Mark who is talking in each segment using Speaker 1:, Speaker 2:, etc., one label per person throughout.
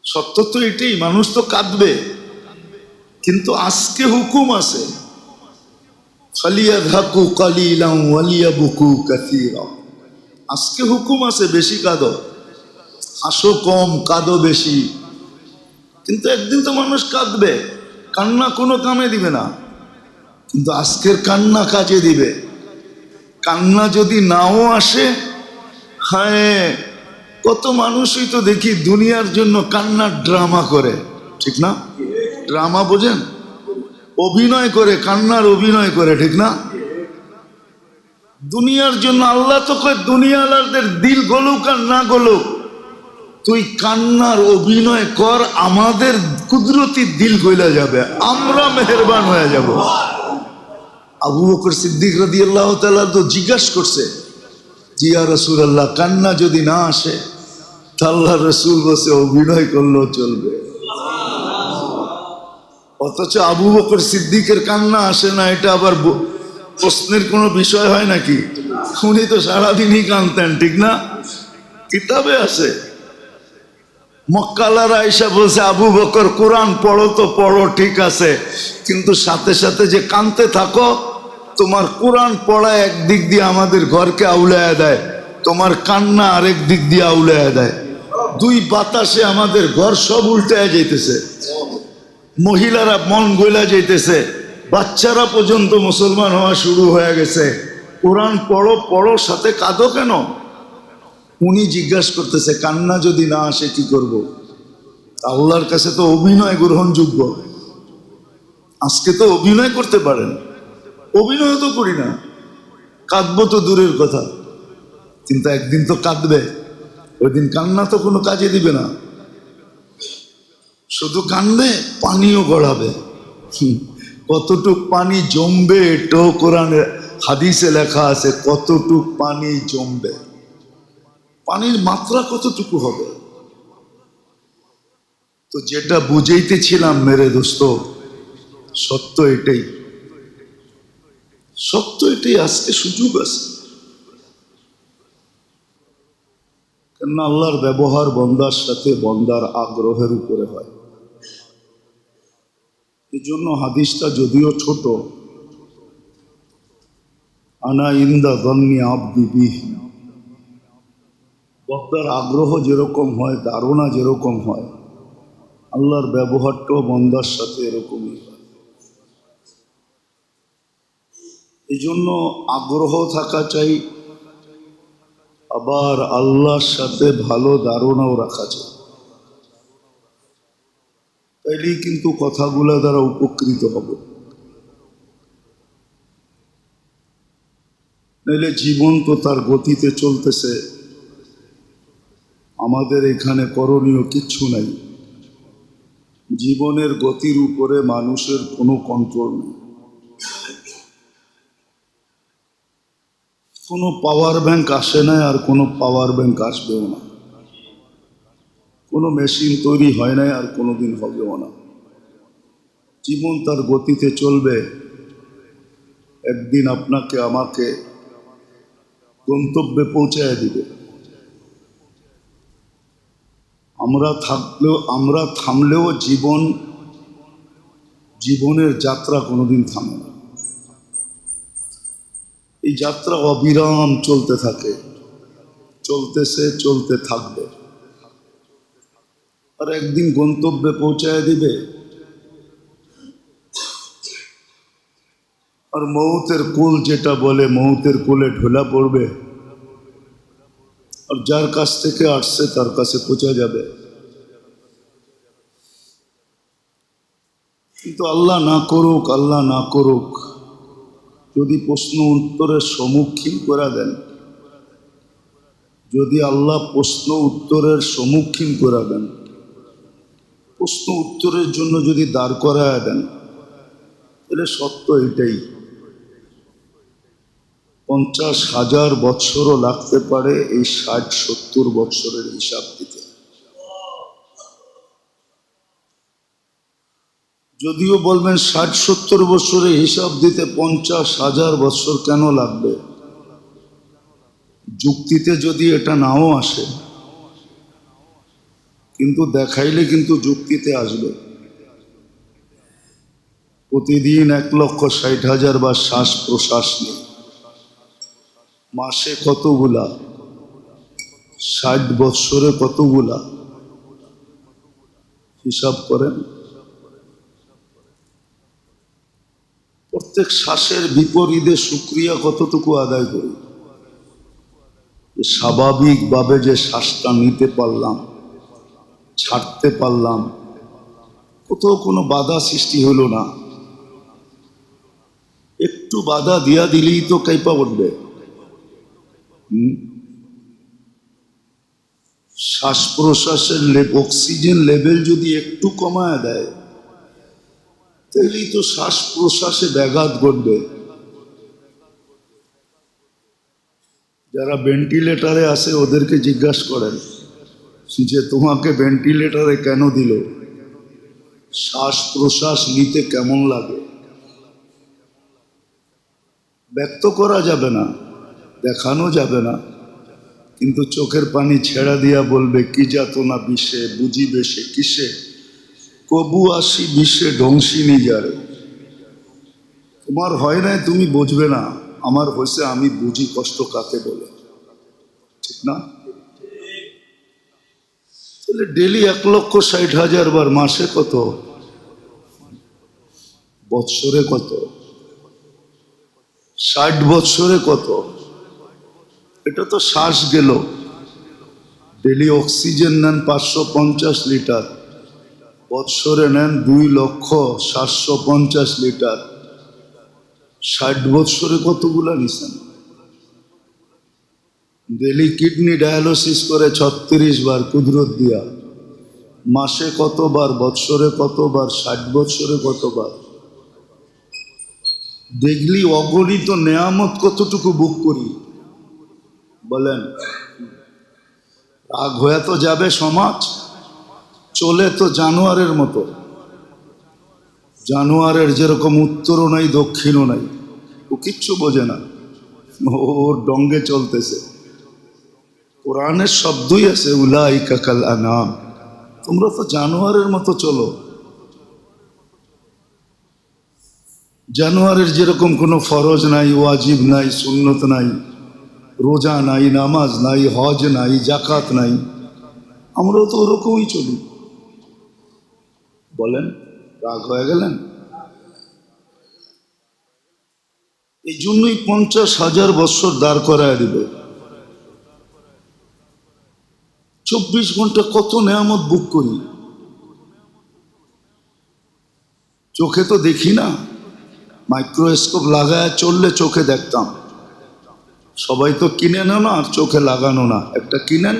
Speaker 1: সত্য তো এটাই, মানুষ তো কাঁদবে, কিন্তু আজকে হুকুম আছে ফালিয়াযহাকু কালিলান ওয়ালিয়াবকু কাসীরা। আজকে হুকুম আছে বেশি কাঁদো, হাসো কম, কাঁদো বেশি। কিন্তু একদিন তো মানুষ কাঁদবে, কান্না কোনো কামে দিবে না, কিন্তু আজকের কান্না কাজে দিবে। কান্না যদি নাও আসে, হ্যাঁ, কত মানুষই তো দেখি দুনিয়ার জন্য কান্নার ড্রামা করে, ঠিক না? ড্রামা বোঝেন? অভিনয় করে, কান্নার অভিনয় করে, ঠিক না? দুনিয়ার জন্য আল্লাহ তো কয় দুনিয়ালাদের দিল গলুক আর না গলুক, তুই কান্নার অভিনয় কর, আমাদের কুদরতি দিল গইলা যাবে, আমরা মেহেরবান হয়ে যাব। আবু বকর সিদ্দিক রাদিয়াল্লাহু তাআলা তো জিজ্ঞাসা করছে, জি ইয়া রাসূলুল্লাহ, কান্না যদি না আসে, আল্লাহ রসুল বসে অভিনয় করলেও চলবে। অথচ আবু বকর সিদ্দিকের কান্না আসে না, এটা আবার প্রশ্নের কোনো বিষয় হয় নাকি? উনি তো সারাদিনই কাঁদতেন, ঠিক না? কিতাবে আছে। মক্কালার আয়েশা বলছে, আবু বকর কোরআন পড়ো তো পড়ো, ঠিক আছে, কিন্তু সাথে সাথে যে কাঁদতে থাকো, তোমার কোরআন পড়া একদিক দিয়ে আমাদের ঘরকে আউলায়া দেয়, তোমার কান্না আরেক দিক দিয়ে আউলায়া দেয়। দুই বাতাসে আমাদের ঘর সব উল্টায় যাইতেছে, মহিলারা মন গইলা যাইতেছে, বাচ্চারা পর্যন্ত মুসলমান হওয়া শুরু হয়ে গেছে। কোরআন পড়ো পড়ো, সাথে কাঁদো কেন? উনি জিজ্ঞাসা করতেছে, কান্না যদি না আসে কি করব? আল্লাহর কাছে তো অভিনয় গ্রহণযোগ্য। আজকে তো অভিনয় করতে পারেন, অভিনয় তো করি না, কাঁদবো তো দূরের কথা, কিন্তু একদিন তো কাঁদবে। ওই দিন কান্না তো কোনো কাজে দিবে না, শুধু কান্দবে, পানিও গড়াবে। কতটুক পানি জমবে এটাও কোরআনে হাদিসে লেখা আছে, কতটুক পানি জমবে, পানির মাত্রা কতটুকু হবে। তো যেটা বুঝাইতেছিলাম মেরে দোস্ত, সত্য এটাই, সত্য এটাই। আজকে সুযোগ আছে, কেননা আল্লাহর ব্যবহার বন্দার সাথে বন্দার আগ্রহের উপরে হয়। এই জন্য হাদিসটা যদিও ছোট, আনা ইন্দা যন্নি আবদি বিহি, বন্দার আগ্রহ যেরকম হয়, ধারণা যেরকম হয়, আল্লাহর ব্যবহারটাও বন্দার সাথে এরকমই হয়। এই জন্য আগ্রহ থাকা চাই, আবার আল্লাহর সাথে ভালো ধারণাও রাখা চাই, তাইলেই কিন্তু কথাগুলো দ্বারা উপকৃত হবে। নাইলে জীবন তো তার গতিতে চলতেছে, আমাদের এখানে করণীয় কিচ্ছু নাই। জীবনের গতির উপরে মানুষের কোনো কন্ট্রোল নেই। কোনো পাওয়ার ব্যাংক আসে না, আর কোনো পাওয়ার ব্যাংক আসবেও না। কোনো মেশিন তৈরি হয় নাই, আর কোনোদিন হবেও না। জীবন তার গতিতে চলবে, একদিন আপনাকে আমাকে গন্তব্যে পৌঁছায় দিবে। আমরা থামলেও জীবনের যাত্রা কোনোদিন থামে না। এই যাত্রা অবিরাম চলতে থাকে, চলতেছে, চলতে থাকবে, আর একদিন গন্তব্যে পৌঁছায় দিবে। আর মৌতের কোল যেটা বলে, মৌতের কোলে ঢোলা পড়বে, আর যার কাছ থেকে আসছে তার কাছে পৌঁছে যাবে। কিন্তু আল্লাহ না করুক, আল্লাহ না করুক, যদি প্রশ্ন উত্তরের সম্মুখীন করে দেন, যদি আল্লাহ প্রশ্ন উত্তরের সম্মুখীন করে দেন, প্রশ্ন উত্তরের জন্য যদি দাঁড় করায় দেন, তাহলে সত্য এটাই, 50,000 বৎসরও লাগতে পারে এই 60-70 বৎসরের হিসাব দিতে। যদিও বলবেন 60-70 বৎসরের হিসাব দিতে 50,000 বৎসর কেন লাগবে, যুক্তিতে যদি এটা নাও আসে, কিন্তু দেখাইলে কিন্তু যুক্তিতে আসবে। প্রতিদিন 1,60,000 বার শ্বাস প্রশ্বাস নেই, মাসে কতগুলা, 60 বৎসরে কতগুলা, হিসাব করেন। প্রত্যেক শ্বাসের বিপরীতে শুকরিয়া কতটুকু আদায় করি, স্বাভাবিকভাবে যে শ্বাসটা নিতে পারলাম, ছাড়তে পারলাম, কোথাও কোনো বাধা সৃষ্টি হলো না। একটু বাধা দিয়া দিলেই তো কাইপা উঠবে। শ্বাস প্রশ্বাসের অক্সিজেন লেভেল যদি একটু কমায় দেয়, তাহলেই তো শ্বাস প্রশ্বাসে ব্যাঘাত ঘটবে। যারা ভেন্টিলেটারে আছে ওদেরকে জিজ্ঞাসা করেন যে তোমাকে ভেন্টিলেটারে কেন দিল, শ্বাস প্রশ্বাস নিতে কেমন লাগে। ব্যক্ত করা যাবে না, দেখানো যাবে না, কিন্তু চোখের পানি ছেড়া দিয়া বলবে কি যাতনা বিষে, বুঝিবে সে কিসে, কবু আসি বিষে ধ্বংসিনী যারে। তোমার হয় নাই তুমি বুঝবে না, আমার হয়েছে আমি বুঝি কষ্ট কাকে বলে, ঠিক না? তাহলে ডেলি 1,60,000 বার, মাসে কত, বৎসরে কত, 60 বৎসরে কত, এটা তো শ্বাস গেল। ডেলি অক্সিজেন নেন 550 লিটার, বৎসরে নেন 2,750,000 লিটার, 60 বৎসরে কতগুলা নিছেন। ডেলি কিডনি ডায়ালিসিস করে 36 বার কুদরত দিয়া, মাসে কতবার, বৎসরে কতবার, 60 বৎসরে কতবার। দেখলি অগণিত নেয়ামত কতটুকু বুক করি বলেন। রাগ হয়ে তো যাবে সমাজ, চলে তো জানোয়ারের মতো। জানোয়ারের যেরকম উত্তরও নাই দক্ষিণও নাই, ও কিচ্ছু বোঝে না, ওর ডঙ্গে চলতেছে। কোরআনের শব্দই আছে উলাইকা কাল আনাম, তোমরা তো জানোয়ারের মতো চলো। জানোয়ারের যেরকম কোনো ফরজ নাই, ওয়াজিব নাই, সুন্নত নাই, রোজা নাই, নামাজ নাই, হজ নাই, জাকাত নাই, আমরাও তো ওরকমই চলি। বলেন, রাগ হয়ে গেলেন? এই জন্যই 50,000 বৎসর দাঁড় করায় দিবে। 24 ঘন্টা কত নেয়ামত বুক করি, চোখে তো দেখি না। মাইক্রোস্কোপ লাগায় চললে চোখে দেখতাম, সবাই তো কিনে না, আর চোখে লাগানো না। একটা কিনেন,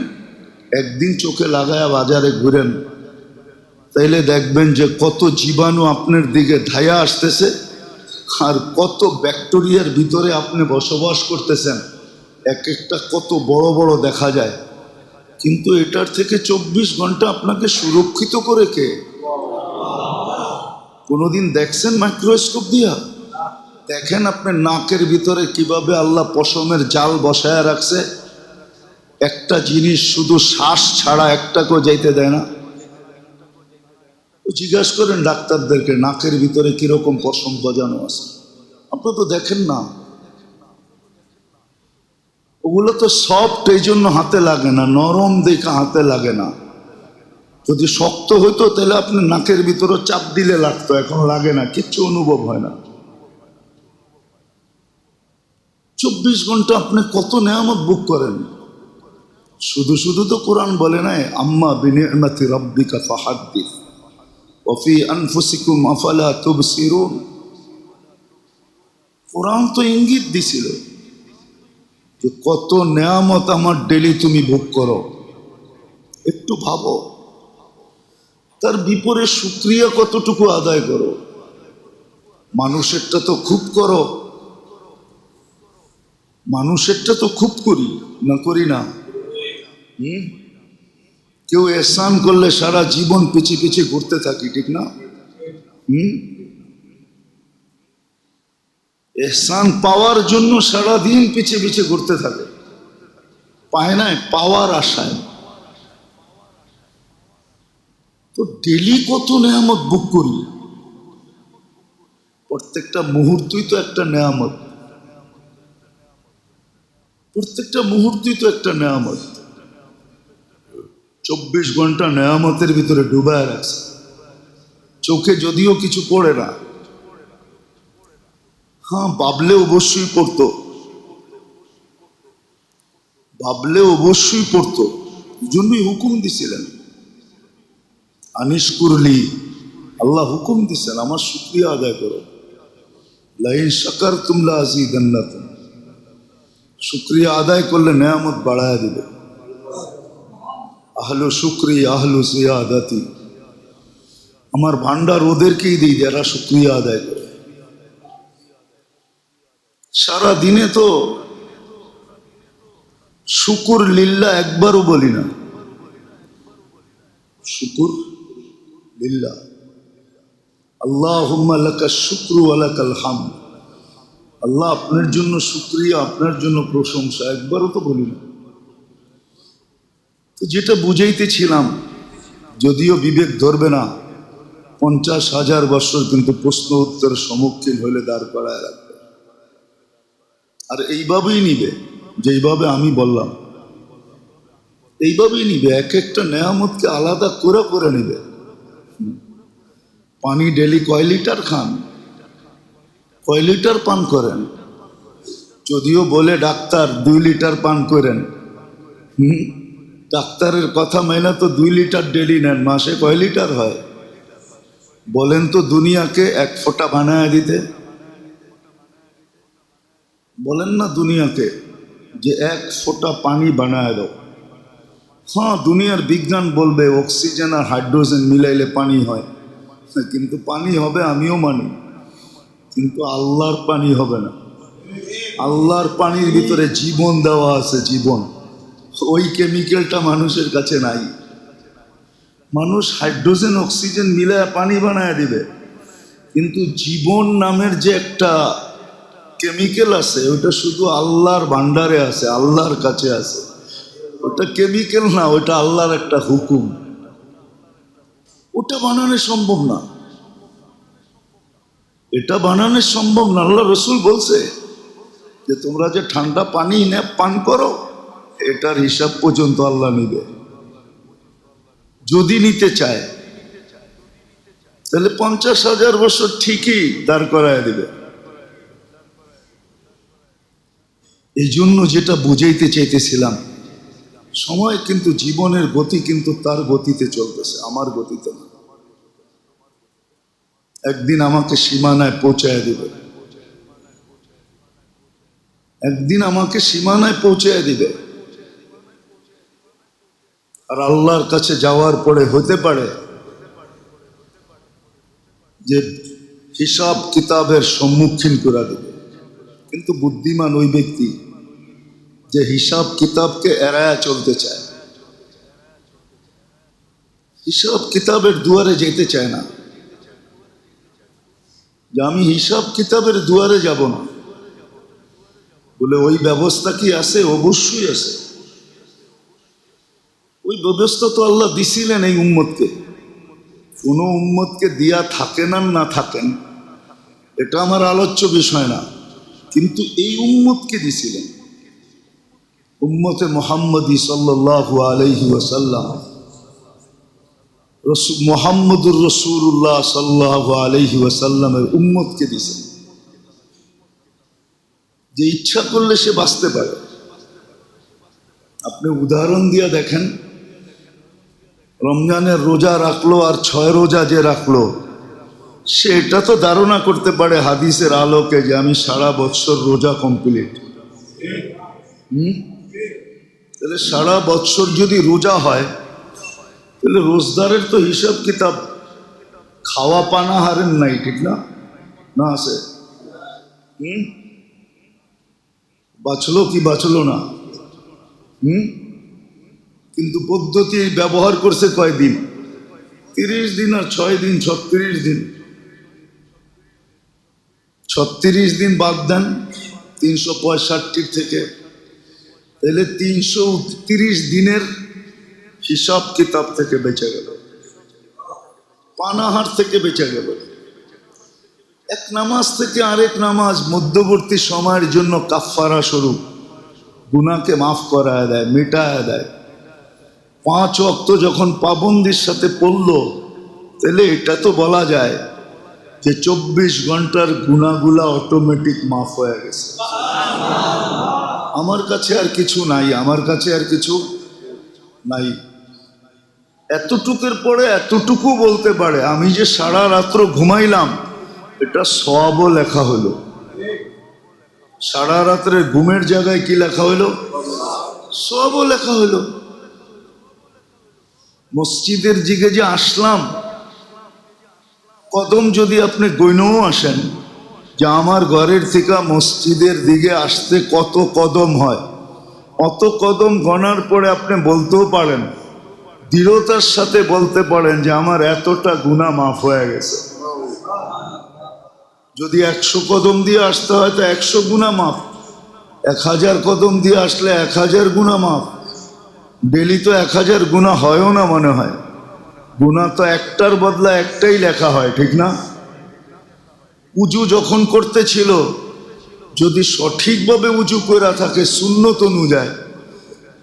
Speaker 1: একদিন চোখে লাগায় বাজারে ঘুরেন, তাইলে দেখবেন যে কত জীবাণু আপনার দিকে ধায়া আসতেছে, আর কত ব্যাকটেরিয়ার ভিতরে আপনি বসবাস করতেছেন, এক একটা কত বড় বড় দেখা যায়। কিন্তু এটার থেকে 24 ঘন্টা আপনাকে সুরক্ষিত করে কে? কোনোদিন দেখছেন মাইক্রোস্কোপ দিয়া? দেখেন আপনার নাকের ভিতরে কিভাবে আল্লাহ পশমের জাল বসায় রাখছে, একটা জিনিস শুধু শ্বাস ছাড়া একটাকেও যাইতে দেয় না। জিজ্ঞাসা করেন ডাক্তারদেরকে নাকের ভিতরে কিরকম পশম বজানো আছে, আপনি তো দেখেন না। ওগুলো তো সফট, এই জন্য হাতে লাগে না, নরম দেখে হাতে লাগে না। যদি শক্ত হইতো তাহলে আপনি নাকের ভিতরে চাপ দিলে লাগতো, এখন লাগে না, কিচ্ছু অনুভব হয় না। 24 ঘন্টা আপনি কত নেয়ামত বুক করেন। শুধু শুধু তো কোরআন বলে নাই আম্মা বিনিআমাতি রাব্বিকা ফাহাদ্দিস ওয়া ফি আনফুসিকুম আফালা তুবসিরুন। কোরআন তো ইঙ্গিত দিছিল যে কত নেয়ামত আমার ডেলি তুমি ভোগ করো, একটু ভাবো। তার বিপরীতে শুকরিয়া কতটুকু আদায় করো। মানুষেরটা তো খুব করো, মানুষেরটা তো খুব করি না, করি না? কেউ এহসান করলে সারা জীবন পিছিয়ে পিছিয়ে ঘুরতে থাকি, ঠিক না? এহসান পাওয়ার জন্য সারাদিন পিছিয়ে পিছিয়ে ঘুরতে থাকে, পায় নাই, পাওয়ার আশায়। তো ডেলি কত নেয়ামত বুক করি, প্রত্যেকটা মুহূর্তই তো একটা নেয়ামত, প্রত্যেকটা মুহূর্তই তো একটা নেয়ামত। 24 ঘন্টা নেয়ামতের ভিতরে ডুবায় রাখছে, চোখে যদিও কিছু পড়ে না, হ্যাঁ ভাবলে অবশ্যই পড়তো, ভাবলে অবশ্যই পড়তো। এই জন্যই হুকুম দিছিলেন, আনিস করলি, আল্লাহ হুকুম দিচ্ছেন আমার শুকরিয়া আদায় করো। লাইন শাকার তুমলা আযীদান্নাকুম, শুকরিয়া আদায় করলে নেয়ামত বাড়ায় দিবে। আহলু শুকরি আহলু জিয়াদাতি, আমার ভান্ডার ওদেরকেই দিই যারা শুকরিয়া আদায় করে। সারা দিনে তো শুকুর লিল্লাহ একবারও বলি না, শুকুর লিল্লাহ, আল্লাহুম্মা লাকা শুকরু ওয়া লাকাল হামদ, আল্লাহ আপনার জন্য শুকরিয়া, আপনার জন্য প্রশংসা, একবারও তো বলি না। তো যেটা বুঝাইতেছিলাম, যদিও বিবেক ধরবে না, 50,000 বছর কিন্তু প্রশ্ন উত্তরের সম্মুখীন হলে দাঁড় করায় রাখবে। আর এইভাবেই নিবে, যেইভাবে আমি বললাম এইভাবেই নিবে, এক একটা নেয়ামতকে আলাদা করে করে নিবে। পানি ডেলি কয় লিটার খান, কয় লিটার পান করেন? যদিও বলে ডাক্তার 2 লিটার পান করেন, ডাক্তারের কথা মেনে তো 2 লিটার ডেলি নেন, মাসে কয় লিটার হয় বলেন তো? দুনিয়াকে 1 ফোঁটা বানায় দিতে বলেন না দুনিয়াকে, যে 1 ফোঁটা পানি বানায় দাও। হ্যাঁ, দুনিয়ার বিজ্ঞান বলবে অক্সিজেন আর হাইড্রোজেন মিলাইলে পানি হয়, কিন্তু পানি হবে, আমিও মানি, কিন্তু আল্লাহর পানি হবে না। আল্লাহর পানির ভিতরে জীবন দেওয়া আছে, জীবন, ওই কেমিক্যালটা মানুষের কাছে নাই। মানুষ হাইড্রোজেন অক্সিজেন মিলায় পানি বানায় দিবে, কিন্তু জীবন নামের যে একটা কেমিক্যাল আছে, ওটা শুধু আল্লাহর ভান্ডারে আছে, আল্লাহর কাছে আছে। ওটা কেমিক্যাল না, ওটা আল্লাহর একটা হুকুম, ওটা বানানো সম্ভব না, এটা বানানো সম্ভব না। আল্লাহ রসুল বলছে যে তোমরা যে ঠান্ডা পানি পান করো, এটার হিসাব পর্যন্ত আল্লাহ নিবে, যদি নিতে চায়। তাহলে 50,000 বছর ঠিকই দাঁড় করায় দিবে। এই জন্য যেটা বুঝাইতে চাইতেছিলাম, সময় কিন্তু, জীবনের গতি কিন্তু তার গতিতে চলতেছে, আমার গতিতে না। একদিন আমাকে সীমানায় পৌঁছায় দিবে, একদিন আমাকে সীমানায় পৌঁছায় দিবে। আর আল্লাহর কাছে যাওয়ার পরে হতে পারে যে হিসাব কিতাবের সম্মুখীন করে দেবে, কিন্তু বুদ্ধিমান ওই ব্যক্তি যে হিসাব কিতাবকে এড়ায়া চলতে চায়, হিসাব কিতাবের দুয়ারে যেতে চায় না, যে আমি হিসাব কিতাবের দুয়ারে যাব না, বলে ওই ব্যবস্থা কি আছে? অবশ্যই আছে। ওই ব্যবস্থা তো আল্লাহ দিছিলেন এই উম্মতকে, কোন উম্মতকে দিয়া থাকেন আর না থাকেন এটা আমার আলোচ্য বিষয় না, কিন্তু এই উম্মতকে দিছিলেন। উম্মতে মুহাম্মদী সাল্লাল্লাহু আলাইহি ওয়াসাল্লাম, মুহাম্মদুর রাসূলুল্লাহ সাল্লাল্লাহু আলাইহি ওয়াসাল্লামের উম্মতকে দিছেন, যে ইচ্ছা করলে সে বাঁচতে পারে। আপনি উদাহরণ দিয়ে দেখেন, রমজানের রোজা রাখলো আর 6 রোজা যে রাখলো, সে এটা তো ধারণা করতে পারে হাদিসের আলোকে যে আমি সারা বৎসর রোজা কমপ্লিট। তাহলে সারা বৎসর যদি রোজা হয়, তাহলে রোজদারের তো হিসাব কিতাব খাওয়া পানাহারের নাই, ঠিক না? না আছে? বাঁচলো কি বাঁচলো না? কিন্তু পদ্ধতি ব্যবহার করছে কয়দিন? 30 দিন আর 6 দিন, 36 দিন। 36 দিন বাদ দেন 365 থেকে, তাহলে 330 দিনের হিসাব কিতাব থেকে বেঁচে গেল। পানাহার থেকে বেঁচে গেল। এক নামাজ থেকে আরেক নামাজ মধ্যবর্তী সময়ের জন্য কাফফারা স্বরূপ গুনাহকে মাফ করায় দেয়, মিটায় দেয়। 5 ওয়াক্ত যখন পাবন্দির সাথে পড়লো, তাহলে এটা তো বলা যায় যে 24 ঘন্টার গুনাহগুলা অটোমেটিক মাফ হয়ে গেছে। আমার কাছে আর কিছু নাই, আমার কাছে আর কিছু নাই। এতটুকুর পরে এতটুকু বলতে পারে, আমি যে সারা রাত্র ঘুমাইলাম এটা সওয়াবও লেখা হলো। সারা রাত্রে ঘুমের জায়গায় কি লেখা হলো? সওয়াবও লেখা হলো। মসজিদের দিকে যে আসলাম, কদম যদি আপনি গইনও আসেন যে আমার ঘরের থেকে মসজিদের দিকে আসতে কত কদম হয়, অত কদম গণার পরে আপনি বলতেও পারেন, দৃঢ়তার সাথে বলতে পারেন যে আমার এতটা গুনাহ মাফ হয়ে গেছে। যদি 100 কদম দিয়ে আসতে হয় তো 100 গুনাহ মাফ, 1000 কদম দিয়ে আসলে 1000 গুনাহ মাফ। ডেলি তো 1000 গুনাহ হয়ও না মনে হয়, গুনাহ তো একটার বদলা একটাই লেখা হয়, ঠিক না? উজু যখন করতেছিল, যদি সঠিকভাবে উজু করে থাকে সুন্নত অনুযায়ী,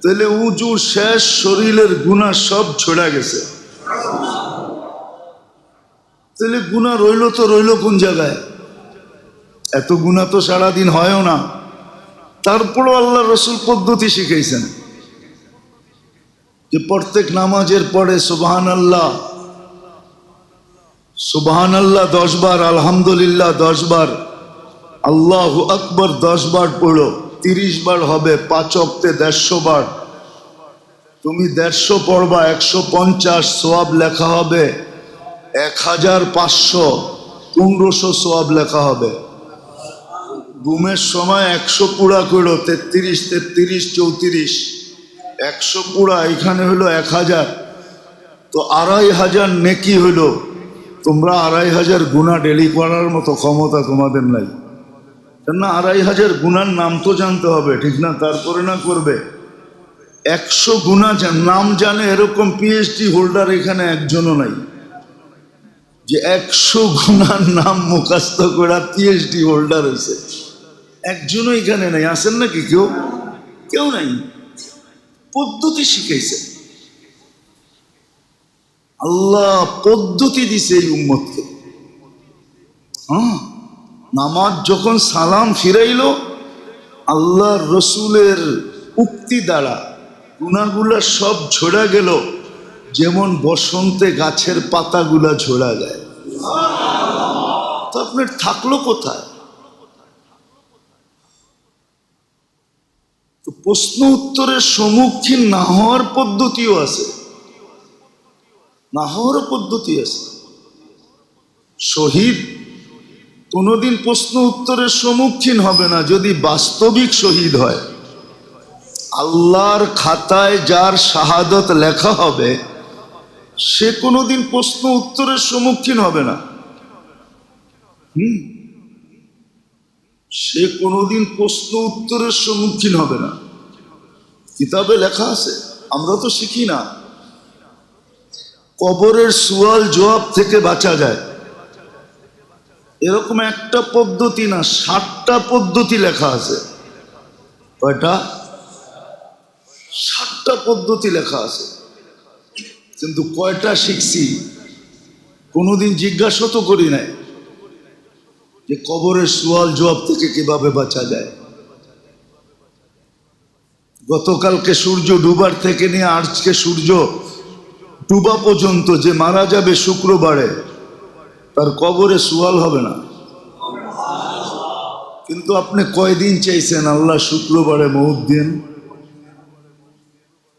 Speaker 1: তাহলে উজুর শেষ শরীরের গুনাহ সব ঝরে গেছে। তাহলে গুনাহ রইল তো রইল কোন জায়গায়? এত গুনাহ তো সারাদিন হয়ও না। তারপরও আল্লাহ রসুল পদ্ধতি শিখাইছেন যে প্রত্যেক নামাজের পরে সুবহানাল্লাহ, সুবহানাল্লাহ 10 বার, আলহামদুলিল্লাহ 10 বার, আল্লাহু আকবার 10 বার পড়ো। 30 বার হবে, 5 ওয়াক্তে 150 বার। তুমি 150 পড়বা, 150 সওয়াব লেখা হবে। 1500 1500 সওয়াব লেখা হবে। ঘুমের সময় 100 পুরা করো, 33 33 34, 100 পুরা, এখানে হলো 1000, তো 2500 নেকি হলো। তোমরা 2500 গুনাহ ডেলি করার মতো ক্ষমতা তোমাদের নাই, না? 2500 গুনার নাম তো জানতে হবে, ঠিক না? তারপরে না করবে। 100 গুনাহ নাম জানে এরকম পিএইচডি হোল্ডার এখানে একজনও নাই, যে 100 গুনার নাম মুখস্থ করা পিএইচডি হোল্ডার হয়েছে। একজনও এখানে নাই। আসেন নাকি কেউ? কেউ নাই। পদ্ধতি শিখাইছে আল্লাহ, পদ্ধতি দিছে এই উম্মতকে। নামাজ যখন সালাম ফিরাইল, আল্লাহ রসুলের উক্তি দ্বারা গুনাহগুলা সব ঝরা গেল, যেমন বসন্তে গাছের পাতাগুলা ঝরা যায়। তো আপনার থাকলো কোথায়? তো প্রশ্ন উত্তরের সম্মুখীন না হওয়ার পদ্ধতিও আছে, না হওয়ার পদ্ধতি আছে। শহীদ কোনোদিন প্রশ্ন উত্তরের সম্মুখীন হবে না যদি বাস্তবিক শহীদ হয়। আল্লাহর খাতায় যার শাহাদত লেখা হবে, সে কোনোদিন প্রশ্ন উত্তরের সম্মুখীন হবে না। সে কোনোদিন প্রশ্ন উত্তরের সম্মুখীন হবে না। কিতাবে লেখা আছে, আমরা তো শিখি না। কবরের সুয়াল জবাব থেকে বাঁচা যায় এরকম একটা পদ্ধতি না, 60টা পদ্ধতি লেখা আছে। কয়টা? 60টা পদ্ধতি লেখা আছে। কিন্তু কয়টা শিখছি কোনোদিন জিজ্ঞাসা তো করি নাই যে কবরের সুয়াল জবাব থেকে কিভাবে বাঁচা যায়। গতকালকে সূর্য ডুবার থেকে নিয়ে আজকে সূর্য ডুবা পর্যন্ত যে মারা যাবে শুক্রবারে, তার কবরে সুয়াল হবে না। কিন্তু আপনি কয়দিন চাইছেন আল্লাহ শুক্রবারে মউত দিন?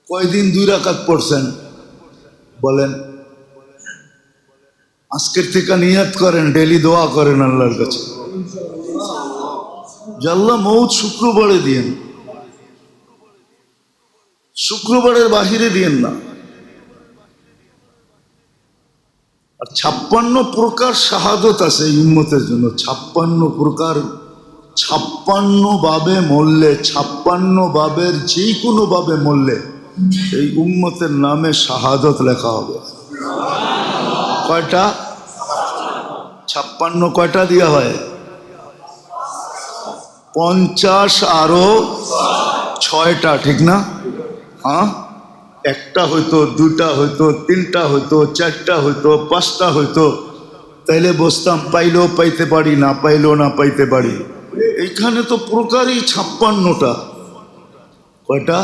Speaker 1: কয়দিন 2 রাকাত পড়ছেন বলেন? আজকের থেকে নিয়ত করেন, ডেলি দোয়া করেন আল্লাহর কাছে যে আল্লাহ মউত শুক্রবারে দিন, শুক্রবারের বাহিরে দিন না। আর 56 প্রকার শাহাদত আছে এই উম্মতের জন্য। 56 প্রকার, 56 ভাবে মরলে, 56 ভাবের যে কোনো ভাবে মরলে এই উম্মতের নামে শাহাদত লেখা হবে। কয়টা? 56 কয়টা দিয়া হয়? 50 আরো 6টা, ঠিক না? হ্যাঁ, একটা হইতো, দুইটা হইতো, তিনটা হইতো, চারটা হইতো, 5টা হইতো, তাইলে বসতাম, পাইলেও পাইতে পারি, না পাইলেও না পাইতে পারি। এইখানে তো প্রকারই 56টা। কয়টা?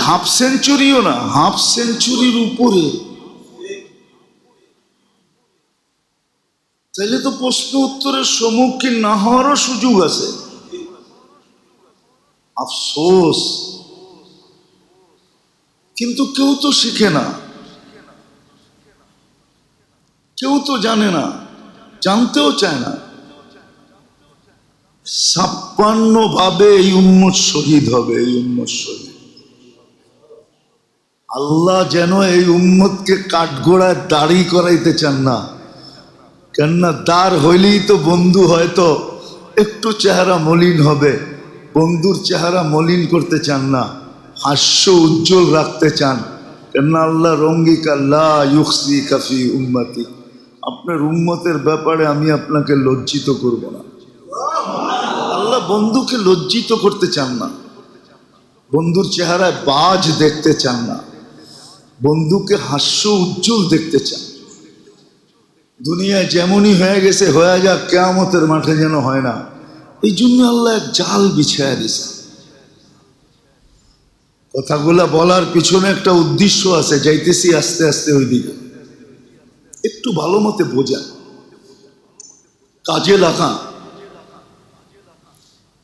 Speaker 1: হাফ সেঞ্চুরিও না, হাফ সেঞ্চুরির উপরে। তাইলে তো প্রশ্ন উত্তরের সম্মুখীন না হওয়ারও সুযোগ আছে। আফসোস, কিন্তু কেউ তো শিখে না, কেউ তো জানে না, জানতেও চায় না। 56 ভাবে এই উম্মত শহীদ হবে, এই উম্মত শহীদ। আল্লাহ যেন এই উম্মতকে কাঠগোড়ায় দাড়ি করাইতে চান না। কেননা দাঁড় হইলেই তো বন্ধু হয়তো একটু চেহারা মলিন হবে, বন্ধুর চেহারা মলিন করতে চান না, হাস্য উজ্জ্বল রাখতে চান। কেননা আল্লাহ রঙ্গিকা লা ইউখসি কাফি উম্মতি, আপনার উম্মতের ব্যাপারে আমি আপনাকে লজ্জিত করব না। আল্লাহ বন্ধুকে লজ্জিত করতে চান না, বন্ধুর চেহারায় বাজ দেখতে চান না, বন্ধুকে হাস্য উজ্জ্বল দেখতে চান। দুনিয়ায় যেমনই হয়ে গেছে হয়ে যাক, কিয়ামতের মাঠে যেন হয় না। এই জন্য আল্লাহ এক জাল বিছায়া দিছে। কথাগুলা বলার পিছনে একটা উদ্দেশ্য আছে, যাইতেছি আস্তে আস্তে ওই দিকে, একটু ভালো মতে বোঝা, কাজে লাগা,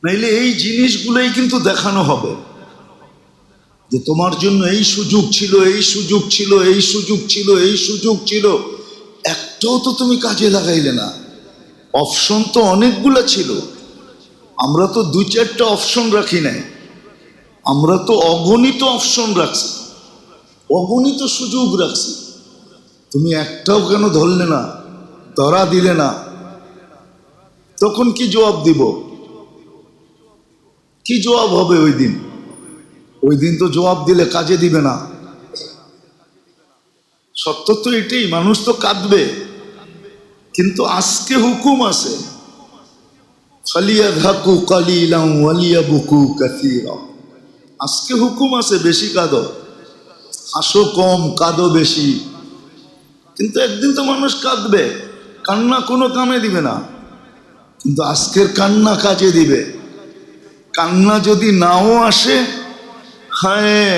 Speaker 1: নাইলে এই জিনিসগুলোই কিন্তু দেখানো হবে যে তোমার জন্য এই সুযোগ ছিল, এই সুযোগ ছিল, এই সুযোগ ছিল, এই সুযোগ ছিল, একটাও তো তুমি কাজে লাগাইলে না। অপশন তো অনেকগুলো ছিল, আমরা তো 2-4টা অপশন রাখি নাই, আমরা তো অগণিত অপশন রাখছি, অগণিত সুযোগ রাখছি। তুমি একটাও কেন ধরলে না, ধরা দিলে না? তখন কি জবাব দিব? কি জবাব হবে ওই দিন? ওই দিন তো জবাব দিলে কাজে দিবে না। সত্য তো এটাই, মানুষ তো কাঁদবে, কিন্তু আজকে হুকুম আছে, ফালিয়াযহাকু কালিলান ওয়ালিয়াবকু কাসীরা। আজকে হুকুম আছে, বেশি কাঁদো, হাসো কম, কাঁদো বেশি। কিন্তু একদিন তো মানুষ কাঁদবে, কান্না কোনো কামে দিবে না, কিন্তু আজকের কান্না কাজে দিবে। কান্না যদি নাও আসে, হ্যাঁ,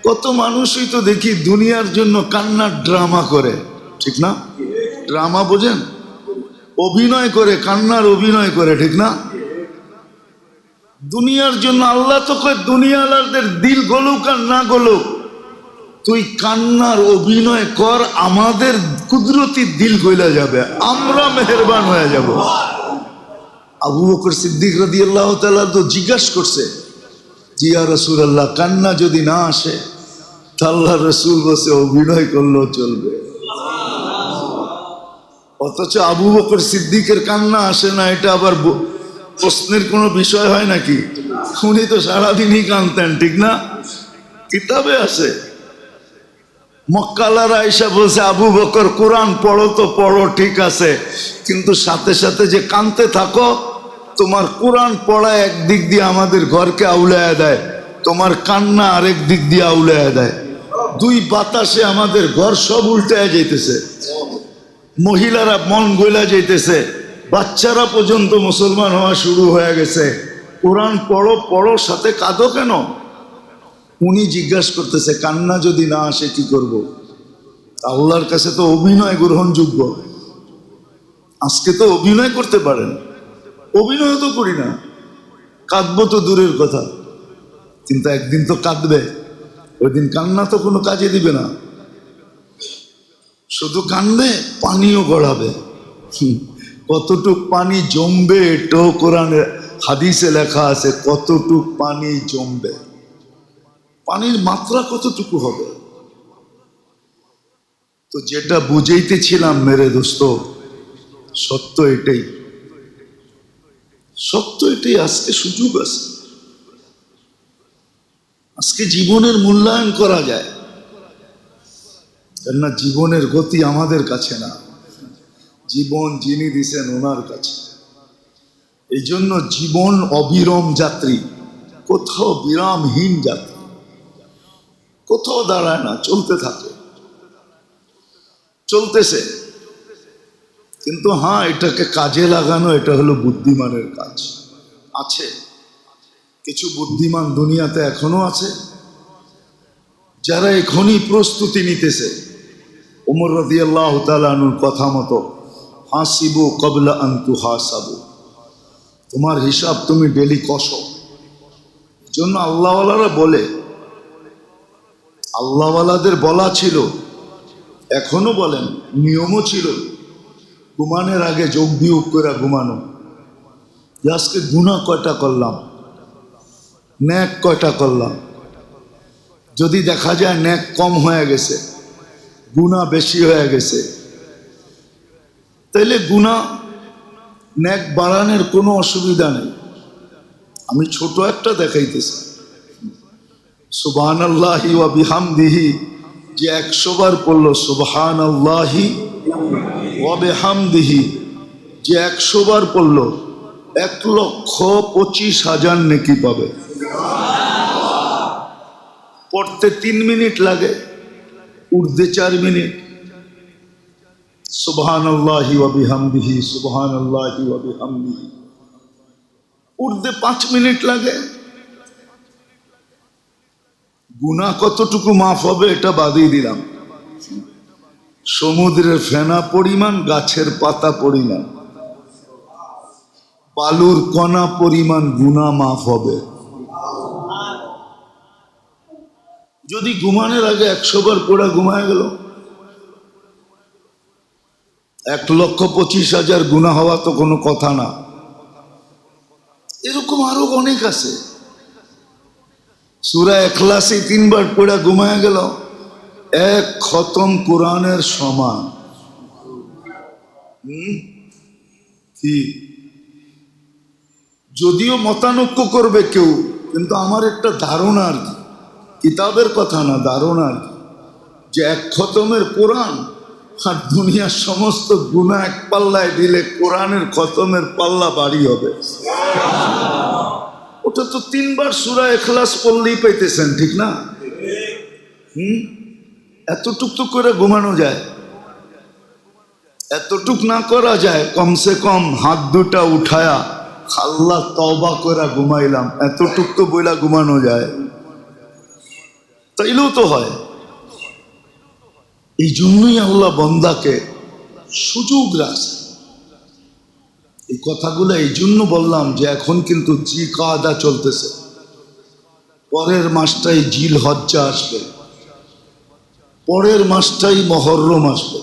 Speaker 1: কত মানুষই তো দেখি দুনিয়ার জন্য কান্নার ড্রামা করে, ঠিক না? ড্রামা বোঝেন? অভিনয় করে, কান্নার অভিনয় করে, ঠিক না? দুনিয়ার জন্য আল্লাহ তো কয় দুনিয়ালাদের দিল গলুক আর না গলুক, তুই কান্নার অভিনয় কর, আমাদের কুদরতি দিল গইলা যাবে, আমরা মেহেরবান হয়ে যাব। আবু বকর সিদ্দিক রাদিয়াল্লাহু তাআলা তো জিজ্ঞাসা করছে, জি ইয়া রাসূলুল্লাহ, কান্না যদি না আসে? আল্লাহ রসুল বসে অভিনয় করলেও চলবে। অথচ আবু বকর সিদ্দিকের কান্না আসে না, এটা আবার প্রশ্নের কোনো বিষয় হয় নাকি? উনি তো সারাদিনই কাঁদতেন, ঠিক না? কিতাবে আছে। মক্কালারা আয়েশা বলছে, আবু বকর কোরআন পড়ো তো পড়ো ঠিক আছে, কিন্তু সাথে সাথে যে কাঁদতে থাকো, তোমার কোরআন পড়া একদিক দিয়ে আমাদের ঘরকে আউলায়া দেয়, তোমার কান্না আরেক দিক দিয়ে আউলায়া দেয়। দুই বাতাসে আমাদের ঘর সব উল্টায় যাইতেছে, মহিলারা মন গইলা যাইতেছে, বাচ্চারা পর্যন্ত মুসলমান হওয়া শুরু হয়ে গেছে। কোরআন পড়ো পড়ো, সাথে কাঁদো কেন? উনি জিজ্ঞাসা করতেছে, কান্না যদি না আসে কি করব? আল্লাহর কাছে তো অভিনয় গ্রহণযোগ্য। আজকে তো অভিনয় করতে পারেন, অভিনয় তো করি না, কাঁদবো তো দূরের কথা, কিন্তু একদিন তো কাঁদবে। ওই দিন কান্না তো কোনো কাজে দিবে না, শুধু কানবে, পানিও গড়াবে। কতটুক পানি জমবে এটাও কোরআনে হাদিসে লেখা আছে, কতটুক পানি জমবে, পানির মাত্রা কতটুকু হবে। তো যেটা বুঝাইতেছিলাম মেরে দোস্ত, সত্য এটাই, সত্য এটাই। আজকে সুযোগ আছে, আজকে জীবনের মূল্যায়ন করা যায়। কেননা জীবনের গতি আমাদের কাছে না, জীবন যিনি দিছেন ওনার কাছে। এই জন্য জীবন অবিরাম যাত্রী, কোথাও বিরামহীন যাত্রী, কোথাও দাঁড়ায় না, চলতে থাকে, চলতেছে। কিন্তু হ্যাঁ, এটাকে কাজে লাগানো, এটা হলো বুদ্ধিমানের কাজ। আছে কিছু বুদ্ধিমান দুনিয়াতে এখনো আছে, যারা এখনই প্রস্তুতি নিতেছে। ওমর রাদিয়াল্লাহু তাআলা আনহুর কথা মতো, হাসিবু ক্বাবলা আন তুহাসাবু, তোমার হিসাব তুমি ডেলি কষো। জন্য আল্লাহওয়ালারা বলে, আল্লাহওয়ালাদের বলা ছিল, এখনো বলেন, নিয়মও ছিল, ঘুমানোর আগে যোগ বিয়োগ করে ঘুমানো, যে আজকে গুনাহ কয়টা করলাম, নেক কয়টা করলাম। যদি দেখা যায় নেক কম হয়ে গেছে, গুনাহ বেশি হয়ে গেছে, তাইলে গুনাহ নেক বাড়ানোর কোনো অসুবিধা নেই। আমি ছোট একটা দেখাইতেছি, সুবহানাল্লাহি ওয়া বিহামদিহি, যে 100 বার পড়লো সুবহানাল্লাহি ওয়া বিহামদিহি, যে 100 বার পড়লো 1,25,000 নেকি পাবে। পড়তে 3 মিনিট লাগে, উঠতে 4 মিনিট। সুবহানাল্লাহি ওয়া বিহামদিহি, সুবহানাল্লাহি ওয়া বিহামদিহি, উঠতে 5 মিনিট লাগে। গুনাহ কতটুকু মাফ হবে এটা বাদই দিলাম, সমুদ্রের ফেনা পরিমাণ, গাছের পাতা পরিমাণ, বালুর কণা পরিমাণ গুনাহ মাফ হবে। যদি ঘুমানোর আগে 100 বার পড়া ঘুমায় গেল, 1,25,000 গুনাহ হওয়া তো কোনো কথা না। এরকম আরো অনেক আছে। সূরা ইখলাসে 3 বার পড়া ঘুমায় গেল, 1 খতম কোরআনের সমান। কি যদিও মতানৈক্য করবে কেউ, কিন্তু আমার একটা ধারণা আর কি, কিতাবের কথা না, ধারণা আর কি, যে 1 খতমের কোরআন আর দুনিয়ার সমস্ত গুনাহ এক পাল্লায় দিলে কোরআনের খতমের পাল্লা ভারী হবে। ওটা তো 3 বার সূরা ইখলাস পড়লেই পাইতেছেন, ঠিক না? এতটুক তো করে ঘুমানো যায়। এতটুক না করা যায়, কমসে কম হাত দুটা উঠায়া আল্লাহ তওবা করে ঘুমাইলাম, এতটুক তো বইলা ঘুমানো যায়, তাইলেও তো হয়। এই জন্যই আল্লাহ বান্দাকে সুযোগ রাখে। এই কথাগুলো এই জন্য বললাম যে এখন কিন্তু জিকাদা চলতেছে, পরের মাসটাই জিলহজ্জা আসবে, পরের মাসটাই মুহররম আসবে।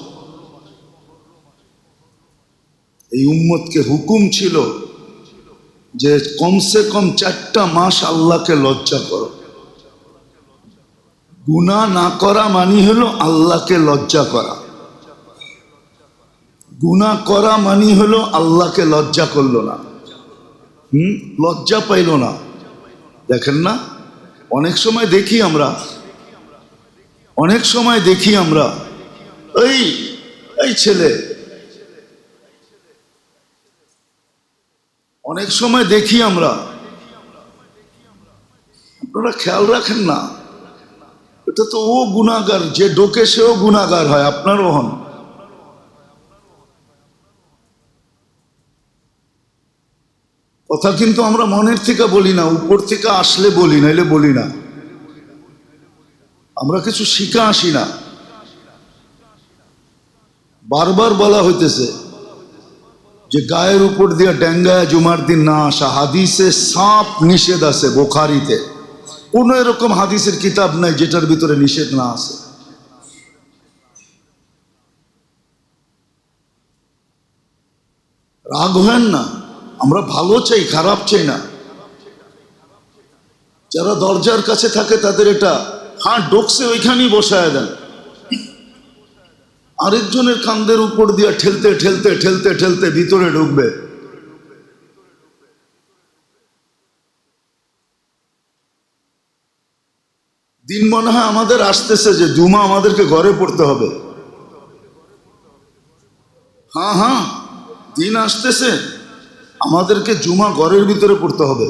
Speaker 1: এই উম্মতকে হুকুম ছিল যে কমসে কম 4টা মাস আল্লাহকে লজ্জা করো। গুনাহ না করা মানি হলো আল্লাহকে লজ্জা করা, গুনাহ করা মানি হলো আল্লাহকে লজ্জা করলো না, লজ্জা পাইল না। দেখেন না, অনেক সময় দেখি আমরা, এই ছেলে, অনেক সময় দেখি আমরা, আপনারা খেয়াল রাখেন না, এটা তো ও গুনাহগার, যে ডোকে সেও গুনাহগার হয়, আপনারও হন। কথা কিন্তু আমরা মনের থেকে বলি না, উপর থেকে আসলে বলি, নাইলে বলি না। আমরা কিছু শিখা আসি না। বারবার বলা হইতেছে যে গায়ের উপর দিয়ে ডেঙ্গায় জুমার দিন না আসা, হাদিসে সাপ নিষেধ আছে। বুখারীতে কোন এরকম হাদিসের কিতাব নাই যেটার ভিতরে নিষেধ না আছে। রাগ হেন না, আমরা ভালো চাই, খারাপ চাই না। যারা দরজার কাছে থাকে তাদের এটা হাত ঢোকছে ওইখানেই বসায় দেন, আরেকজনের কান্দের উপর দিয়ে ঠেলতে ঠেলতে ঠেলতে ঠেলতে ভিতরে ঢুকবে। দিন মনে হয় আমাদের আসতেছে যে জুমা আমাদেরকে ঘরে পড়তে হবে। হ্যাঁ হ্যাঁ, দিন আসতেছে আমাদেরকে জুমা ঘরের ভিতরে পড়তে হবে,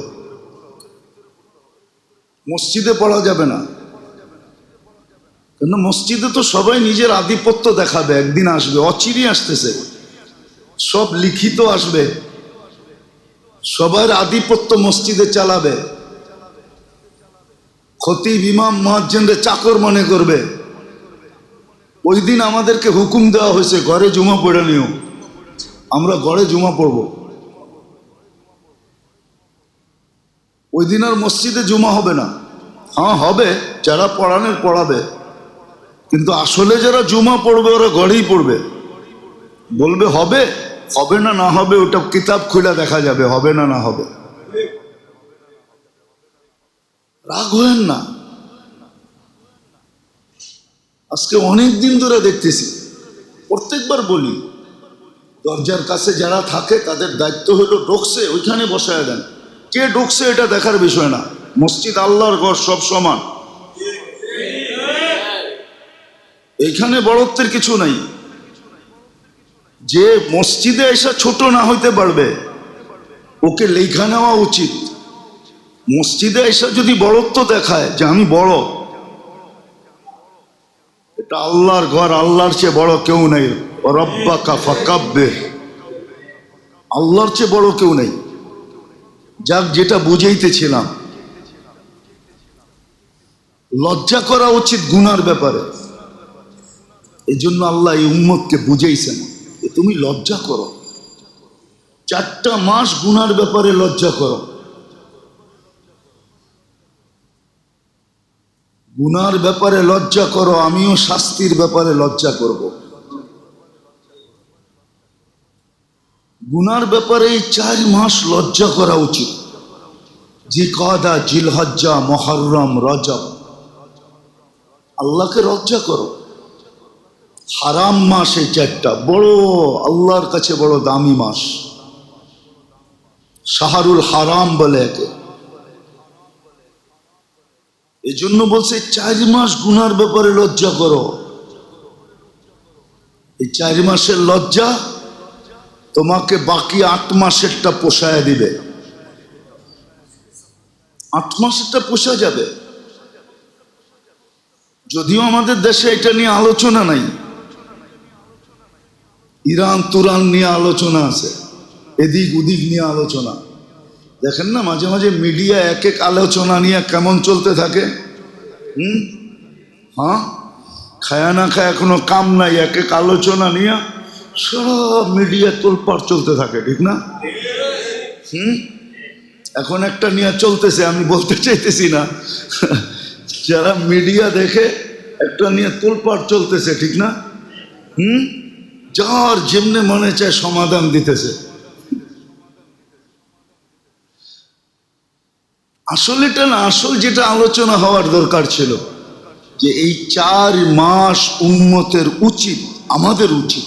Speaker 1: মসজিদে পড়া যাবে না। কেন? মসজিদে তো সবাই নিজের আধিপত্য দেখাবে, একদিন আসবে, অচিরেই আসতেছে, সব লিখিত আসবে, সবার আধিপত্য মসজিদে চালাবে, খতিব ইমাম মুয়াজ্জিনরে চাকর মনে করবে। ওই দিন আমাদেরকে হুকুম দেওয়া হয়েছে ঘরে জুমা পড়ে নিও, আমরা ঘরে জুমা পড়ব। ওই দিন আর মসজিদে জুমা হবে না। হ্যাঁ হবে, যারা পড়ানোর পড়াবে, কিন্তু আসলে যারা জুমা পড়বে ওরা ঘরেই পড়বে। বলবে হবে, হবে না না হবে ওটা কিতাব খুলে দেখা যাবে, হবে না না হবে। রাগ হয়েন না। আজকে অনেক দিন ধরে দেখতেছি, প্রত্যেকবার বলি, দরজার কাছে যারা থাকে তাদের দায়িত্ব হলো ঢুকছে ওইখানে বসায় দেন। কে ঢুকছে এটা দেখার বিষয় না, মসজিদ আল্লাহর ঘর, সব সমান, এইখানে বড়ত্বের কিছু নাই। যে মসজিদে এসে ছোট না হইতে পারবে ওকে লেখা নেওয়া উচিত। মসজিদে এসে যদি বড়ত্ব দেখায় যে আমি বড়, এটা আল্লাহর ঘর, আল্লাহর চেয়ে বড় কেউ নেই। রব্বাকা ফাকাব্বির, আল্লাহর চেয়ে বড় কেউ নেই। যাক, যেটা বুঝাইতেছিলাম, লজ্জা করা উচিত গুনার ব্যাপারে। এই জন্য আল্লাহ এই উম্মতকে বুঝাইছেন তুমি লজ্জা করো, 4টা মাস গুনার ব্যাপারে লজ্জা করো। গুনার ব্যাপারে লজ্জা করো, আমিও শাস্তির ব্যাপারে লজ্জা করব। গুনার ব্যাপারে এই 4 মাস লজ্জা করা উচিত। জিকাদা, জিলহজ্জা, মুহররম, রজব, আল্লাহকে লজ্জা করো। হারাম মাস এই 4টা বড় আল্লাহর কাছে বড় দামি মাস, শাহরুল হারাম বলে একে। এই জন্য বলছে 4 মাস গুনার ব্যাপারে লজ্জা করো। এই 4 মাসের লজ্জা তোমাকে বাকি 8 মাসেরটা পোষায় দিবে। 8 মাসেরটা পোষা যাবে। যদিও আমাদের দেশে এটা নিয়ে আলোচনা নাই, ইরান তুরান নিয়ে আলোচনা আছে, এদিক ওদিক নিয়ে আলোচনা। দেখেন না মাঝে মাঝে মিডিয়া এক এক আলোচনা নিয়ে কেমন চলতে থাকে। হ্যাঁ, খায়া না খায়া কোনো কাম নাই, এক এক আলোচনা নিয়ে সব মিডিয়া তোলপাড় চলতে থাকে, ঠিক না? এখন একটা নিয়ে চলতেছে, আমি বলতে চাইতেছি না, যারা মিডিয়া দেখে একটা নিয়ে তোলপাড় চলতেছে, ঠিক না? যার যেমনে মনে চায় সমাধান দিতেছে। আসলে এটা না, আসল যেটা আলোচনা হওয়ার দরকার ছিল যে এই 4 মাস উম্মতের উচিত, আমাদের উচিত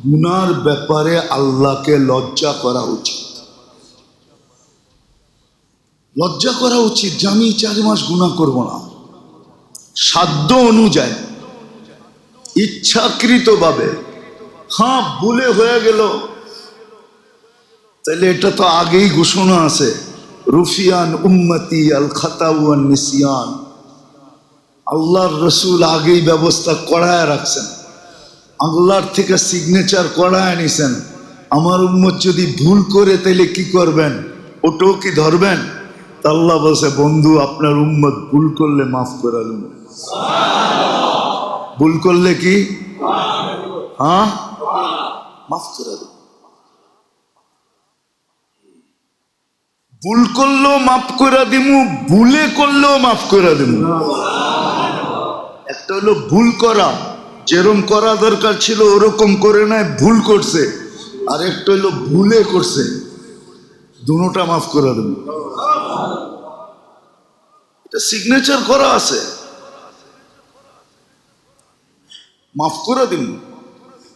Speaker 1: গুনার ব্যাপারে আল্লাহকে লজ্জা করা উচিত। লজ্জা করা উচিত যে আমি 4 মাস গুনাহ করব না, সাধ্য অনুযায়ী, ইচ্ছাকৃতভাবে। হ্যাঁ, ভুলে হয়ে গেল, তাহলে এটা তো আগেই ঘোষণা আছে, রুফিয়ান উম্মতি আল খাতা ওয়ান নিসিয়ান। আল্লাহর রসুল আগেই ব্যবস্থা করায় রাখছেন, আল্লাহর থেকে সিগনেচার করায় নিছেন। আমার উম্মত যদি ভুল করে তাহলে কি করবেন, ওটাও কি ধরবেন? তা আল্লাহ বলছে, বন্ধু আপনার উম্মত ভুল করলে মাফ করে দেব। ভুল করলে কি? হ্যাঁ, মাফ করে দেব। ভুল করলেও মাফ করে দিমু, ভুলে করলেও মাফ করে দিমু। একটা হলো ভুল করা, যেরকম করা দরকার ছিল ওরকম করে নাই, ভুল করছে। আর একটা হলো ভুলে করছে, দুটোটা মাফ করে দেব। এটা সিগনেচার করা আছে, মাফ করে দিন।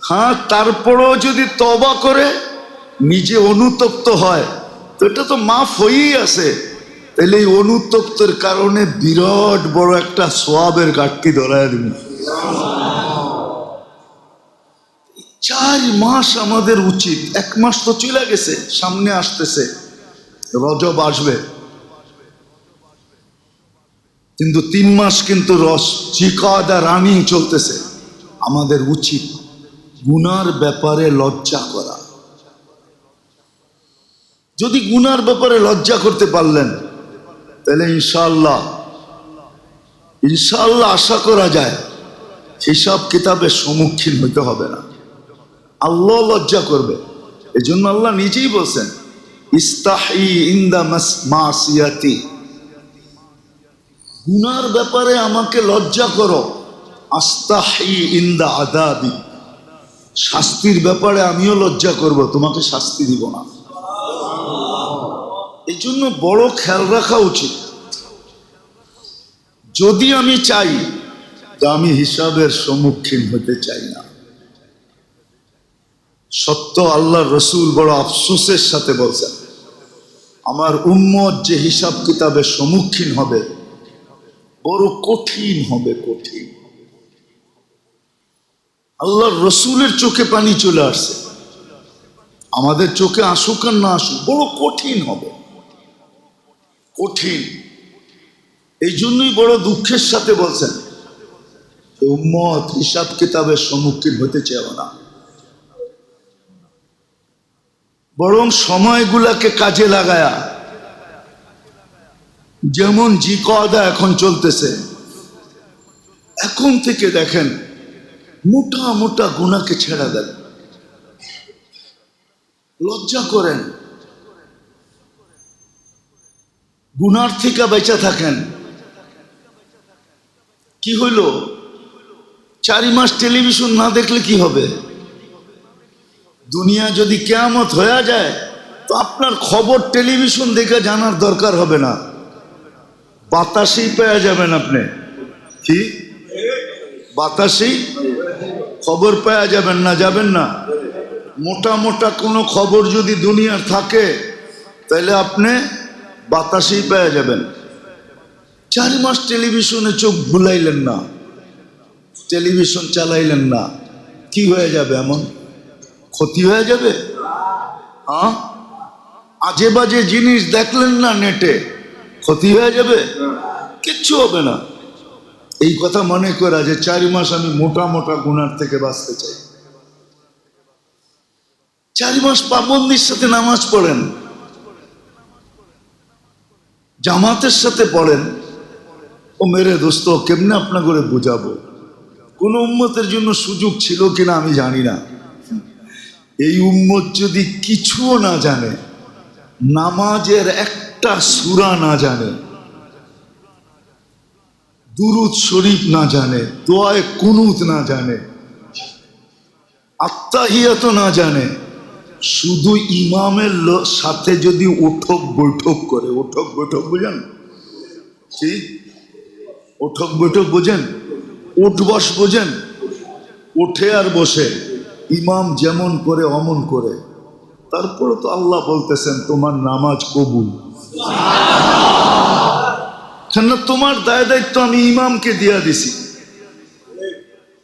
Speaker 1: হ্যাঁ, তারপরেও যদি তওবা করে নিজে অনুতপ্ত হয় তো এটা তো মাফ হয়েই আছে। তাহলে এই অনুতপ্তের কারণে বিরাট বড় একটা সোয়াবের ঘাটতি ধরায় দিন। 4 মাস আমাদের উচিত, 1 মাস তো চলে গেছে, সামনে আসতেছে রজব আসবে, কিন্তু 3 মাস কিন্তু জিকাদা রানিং চলতেছে। আমাদের উচিত গুনার ব্যাপারে লজ্জা করা। যদি গুনার ব্যাপারে লজ্জা করতে পারলেন তাহলে ইনশাআল্লাহ আশা করা যায় হিসাব কিতাবের সম্মুখীন হতে হবে না, আল্লাহ লজ্জা করবে। এই জন্য আল্লাহ নিজেই বলছেন ইস্তাহি ইনদা মাসিয়াতি, গুনার ব্যাপারে আমাকে লজ্জা করো, আস্তাহি ইনদা আদাবি, শাস্তির ব্যাপারে আমিও লজ্জা করব, তোমাকে শাস্তি দিব না। এই জন্য বড় খেয়াল রাখা উচিত। যদি আমি চাই যে আমি হিসাবের সম্মুখীন হতে চাই না, সত্য আল্লাহর রসুল বড় আফসোসের সাথে বলছেন আমার উম্মত যে হিসাব কিতাবের সম্মুখীন হবে বড় কঠিন হবে, কঠিন। আল্লাহর রসুলের চোখে পানি চলে আসছে, আমাদের চোখে আসুক আর না আসুক, বড় কঠিন হবে, কঠিন। এই জন্যই বড় দুঃখের সাথে বলছেন উম্মত হিসাব কিতাবের সম্মুখীন হতে চাও না, বরং সময়গুলাকে কাজে লাগায়া, যেমন জিকাদা এখন চলতেছে, এখন থেকে দেখেন মোটা মোটা গুনাহকে ছেড়ে দেন, লজ্জা করেন, গুনার থেকে বেঁচে থাকেন। কি হইল 4 মাস টেলিভিশন না দেখলে কি হবে? দুনিয়া যদি কিয়ামত হয়ে যায় তো আপনার খবর টেলিভিশন দেখে জানার দরকার হবে না, বাতাসেই পেয়ে যাবেন আপনি। কি বাতাসেই খবর পেয়ে যাবেন না, যাবেন না? মোটা মোটা কোনো খবর যদি দুনিয়ার থাকে তাহলে আপনি বাতাসেই পেয়ে যাবেন। 4 মাস টেলিভিশনে চোখ ভুলাইলেন না, টেলিভিশন চালাইলেন না, কি হয়ে যাবে? এমন ক্ষতি হয়ে যাবে। হ্যাঁ, আজে বাজে জিনিস দেখলেন না নেটে, ক্ষতি হয়ে যাবে? কিচ্ছু হবে না। এই কথা মনে করা যে 4 মাস আমি মোটা মোটা গুনার থেকে বাঁচতে চাই। 4 মাস পাবন্দির সাথে নামাজ পড়েন, জামাতের সাথে পড়েন। ও মেরে দোস্ত, কেমনে আপনা করে বুঝাবো? কোন উম্মতের জন্য সুযোগ ছিল কিনা আমি জানি না। এই উম্মত যদি কিছুও না জানে, নামাজের একটা সূরা না জানে, দুরুদ শরীফ না জানে, দোয়ায়ে কুনুত না জানে, আত্তাহিয়াত না জানে, শুধু ইমামের সাথে যদি উঠক বৈঠক করে, উঠক বৈঠক বুঝেন? কি উঠক বৈঠক বোঝেন? উঠ বস বোঝেন? উঠে আর বসে ইমাম যেমন করে অমন করে, তারপরে তো আল্লাহ বলতেছেন তোমার নামাজ কবুল। কেন? তোমার দায় দায়িত্ব আমি ইমামকে দিয়া দিছি।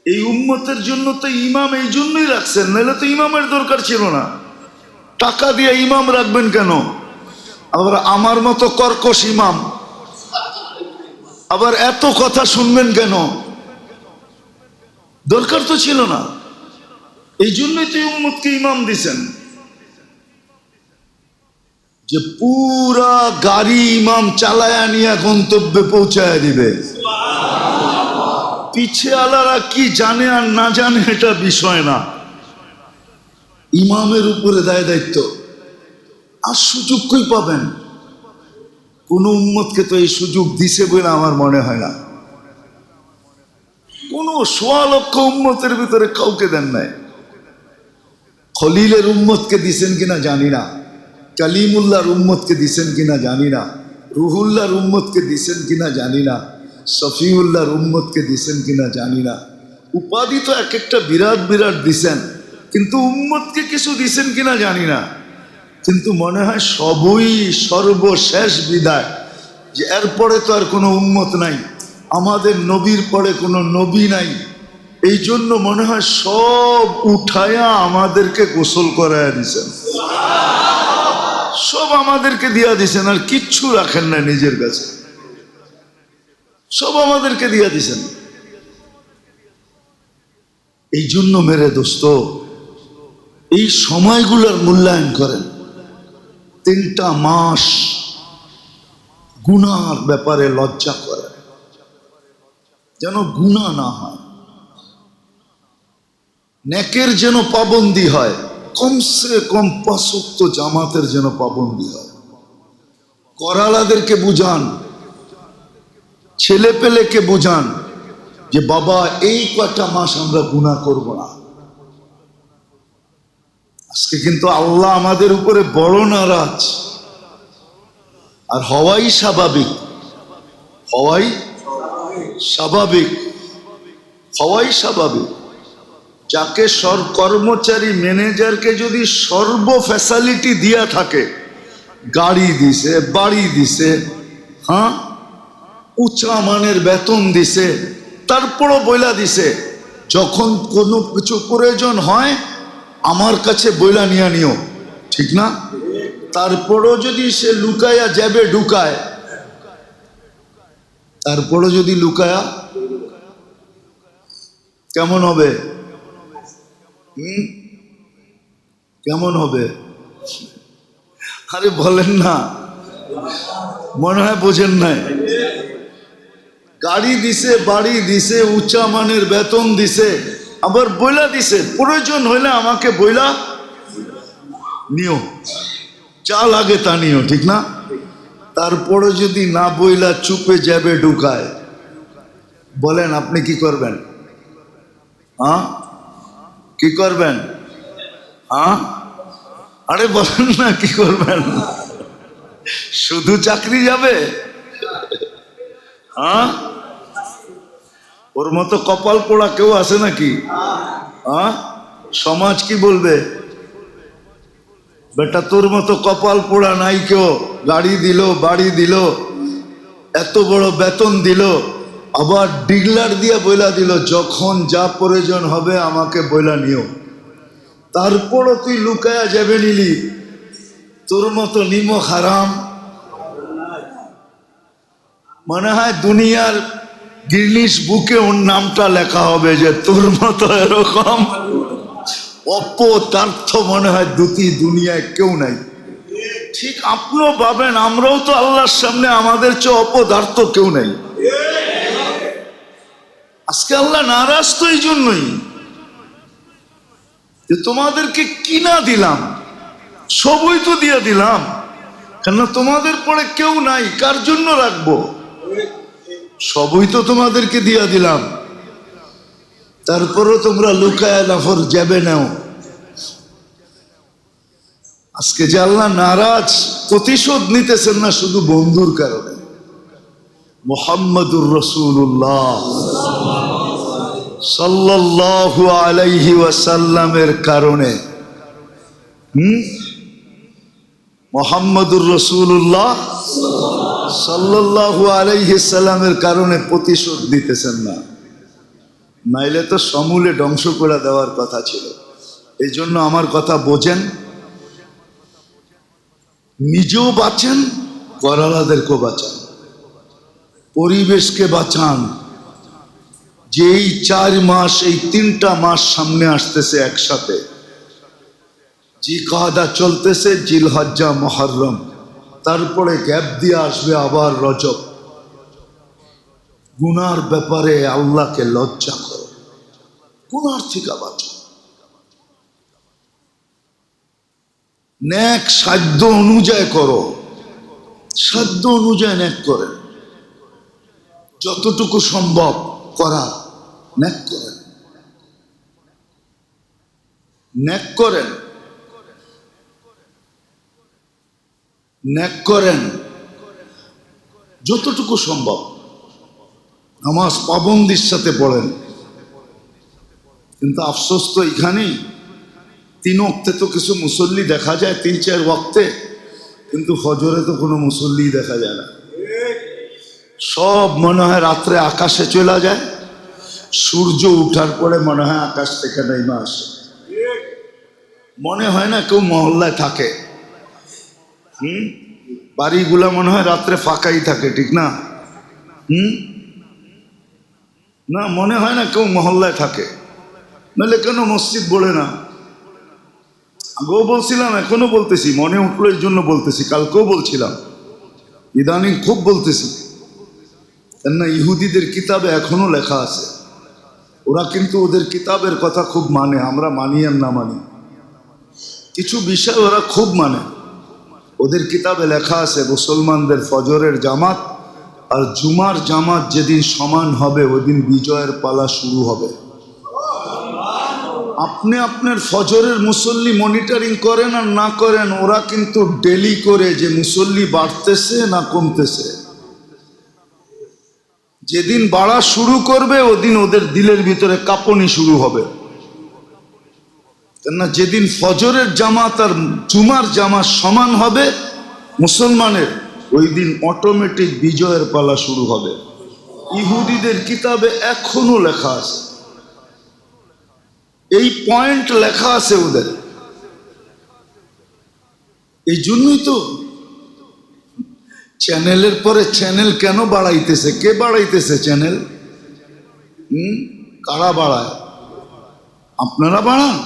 Speaker 1: এই উম্মতের জন্য তো ইমাম এই জন্যই রাখছেন, নাহলে তো ইমামের দরকার ছিল না। টাকা দিয়ে ইমাম রাখবেন কেন? আবার আমার মতো কর্কশ ইমাম, আবার এত কথা শুনবেন কেন? দরকার তো ছিল না। এই জন্যই তো উম্মতকে ইমাম দিছেন, যে পুরা গাড়ি ইমাম চালায়া নিয়ে গন্তব্যে পৌঁছায় দিবে। পিছে আলারা কি জানে আর না জানে এটা বিষয় না, ইমামের উপরে দায় দায়িত্ব। আর সুযোগ কই পাবেন? কোন উম্মতকে তো এই সুযোগ দিছে বলে আমার মনে হয় না। কোন 1.25 লক্ষ উম্মতের ভিতরে কাউকে দেন নাই। খলিলের উম্মতকে দিছেন কিনা জানি না, কালিমুল্লাহর উম্মতকে দিছেন কিনা জানি না, রুহুল্লাহর উম্মতকে দিছেন কিনা জানি না, শফিউল্লাহর উম্মতকে দিছেন কিনা জানি না। উপাধি তো এক একটা বিরাট বিরাট দিছেন, কিন্তু উম্মতকে কিছু দিছেন কিনা জানি না। কিন্তু মনে হয় সবই সর্বশেষ বিদায় যে এরপরে তো আর কোনো উম্মত নাই, আমাদের নবীর পরে কোনো নবী নাই, এই জন্য মনে হয় সব উঠায়া আমাদেরকে গোসল করাইয়া দিছেন, সব আমাদেরকে দিয়া দিছেন, আর কিচ্ছু রাখেন না নিজের কাছে, সব আমাদেরকে দিয়া দিছেন। এই জন্য মেরে দোস্ত, এই সময়গুলোর মূল্যায়ন করেন। 3টা মাস গুনার ব্যাপারে লজ্জা করেন, যেন গুনাহ না হয়, নেকের যেন পাবন্দি হয়, কমসে কম 5 ওয়াক্ত জামাতের যেন পাবন্দি হয়। করালাদেরকে বুঝান, ছেলে পেলেকে বুঝান যে বাবা এই কয়টা মাস আমরা গুনাহ করব না। আজকে কিন্তু আল্লাহ আমাদের উপরে বড় নারাজ, আর হওয়াই স্বাভাবিক, হওয়াই স্বাভাবিক, হওয়াই স্বাভাবিক। যাকে কর্মচারী ম্যানেজারকে যদি সর্ব ফ্যাসিলিটি দিয়া থাকে, গাড়ি দিছে, বাড়ি দিছে, হ্যাঁ, উঁচা মানের বেতন দিছে, তারপরও বইলা দিছে যখন কোনো কিছু প্রয়োজন হয় আমার কাছে বইলা নিয়ে নিও, ঠিক না? তারপরও যদি সে লুকায়া যাবে ঢুকায়, তারপরও যদি লুকায়া, কেমন হবে? কেমন হবে? আরে বলেন না, মনে হয় বোঝেন নাই। গাড়ি দিছে, বাড়ি দিছে, উঁচা মানের বেতন দিছে, আবার বইলা দিছে প্রয়োজন হইলে আমাকে বইলা নিও, যা লাগে তা নিও, ঠিক না? তারপরে যদি না বইলা চুপে যাবে ঢুকায়, বলেন আপনি কি করবেন? হ্যাঁ, কি করবেন? হ্যাঁ, আরে বলেন না কি করবেন? শুধু চাকরি যাবে? হ্যাঁ, ওর মতো কপাল পোড়া কেউ আছে নাকি? হ্যাঁ, সমাজ কি বলবে? বেটা তোর মতো কপাল পোড়া নাই কেউ, গাড়ি দিল, বাড়ি দিল, এত বড় বেতন দিল, আবার ডিগলার দিয়ে বইলা দিল যখন যা প্রয়োজন হবে আমাকে বইলা নিও, তারপরও তুই লুকায়া যাবে নিলি। তোর মতো নিমক হারাম মনে হয় দুনিয়ার গিনিস বুকে ওর নামটা লেখা হবে যে তোর মতো এরকম অপদার্থ মনে হয় দুনিয়ায় কেউ নাই। ঠিক আপনিও পাবেন, আমরাও তো আল্লাহর সামনে আমাদের চেয়ে অপদার্থ কেউ নাই। আজকে আল্লাহ নারাজ তো এই জন্যই যে তোমাদেরকে কিনা দিলাম, সবই তো দিয়ে দিলাম, কেন তোমাদের পরে কেউ নাই, কার জন্য রাখবো? সবই তো তোমাদেরকে দিয়া দিলাম, তারপরও তোমরা লুকায় নাফর যাবে নাও। আজকে যে আল্লাহ নারাজ, প্রতিশোধ নিতেছেন না শুধু বন্ধুর কারণে, মুহাম্মদুর রাসূলুল্লাহ সাল্লাল্লাহু আলাইহি ওয়াসাল্লামের কারণে। মুহাম্মদুর রাসূলুল্লাহ সাল্লাল্লাহু আলাইহি সাল্লামের কারণে প্রতিশোধ দিতেছেন না, নাইলে তো সমূলে ধ্বংস করে দেওয়ার কথা ছিল। এই জন্য আমার কথা বোঝেন, নিজেও বাঁচেন, করালাদেরকেও বাঁচান, পরিবেশকে বাঁচান। যে এই 4 মাস, এই 3টা মাস সামনে আসতেছে একসাথে, জিকাদা চলতেছে, জিলহজ্জা, মুহররম, তারপরে গ্যাপ দিয়ে আসবে আবার রজব। গুনার ব্যাপারে আল্লাহকে লজ্জা করো, গুনার থেকে বাঁচো, নেক সাধ্য অনুযায়ী করো, সাধ্য অনুযায়ী নেক করেন, যতটুকু সম্ভব করা নেক করেন, নেক করেন, নেক করেন যতটুকু সম্ভব। নামাজ পাবন্দির সাথে পড়েন, কিন্তু আফসোস তো এখানেই, 3 ওয়াক্তে তো কিছু মুসল্লি দেখা যায়, 3-4 ওয়াক্তে, কিন্তু ফজরে তো কোনো মুসল্লি দেখা যায় না। সব মনে হয় রাত্রে আকাশে চলে যায়, সূর্য উঠার পরে মনে হয় আকাশ থেকে নেমে আসে। মনে হয় না কেউ মহল্লায় থাকে। বাড়িগুলা মনে হয় রাত্রে ফাঁকাই থাকে, ঠিক না? না, মনে হয় না কেউ মহল্লায় থাকে। নাহলে কেন মসজিদ বলে না? আগেও বলছিলাম, এখনো বলতেছি, মনে উঠলো এই জন্য বলতেছি, কালকেও বলছিলাম, ইদানিং খুব বলতেছি। কেননা ইহুদিদের কিতাবে এখনো লেখা আছে, ওরা কিন্তু ওদের কিতাবের কথা খুব মানে, আমরা মানি আর না মানি, কিছু বিষয় ওরা খুব মানে। ওদের কিতাবে লেখা আছে মুসলমানদের ফজরের জামাত আর জুমার জামাত যেদিন সমান হবে ওদিন বিজয়ের পালা শুরু হবে। আপনি আপনার ফজরের মুসল্লি মনিটরিং করেন আর না করেন, ওরা কিন্তু ডেলি করে যে মুসল্লি বাড়তেছে না কমতেছে। যেদিন বাড়া শুরু করবে ওদিন ওদের দিলের ভিতরে কাঁপুনি শুরু হবে। কেননা যেদিন ফজরের জামাত আর জুমার জামাত সমান হবে মুসলমানের, ওই দিন অটোমেটিক বিজয়ের পালা শুরু হবে। ইহুদিদের কিতাবে এখনো লেখা আছে, এই পয়েন্ট লেখা আছে ওদের। এই জন্যই তো চ্যানেলের পরে চ্যানেল কেন বাড়াইতেছে? কে বাড়াইতেছে চ্যানেল? কারা বাড়ায়? আপনারা বাড়ান।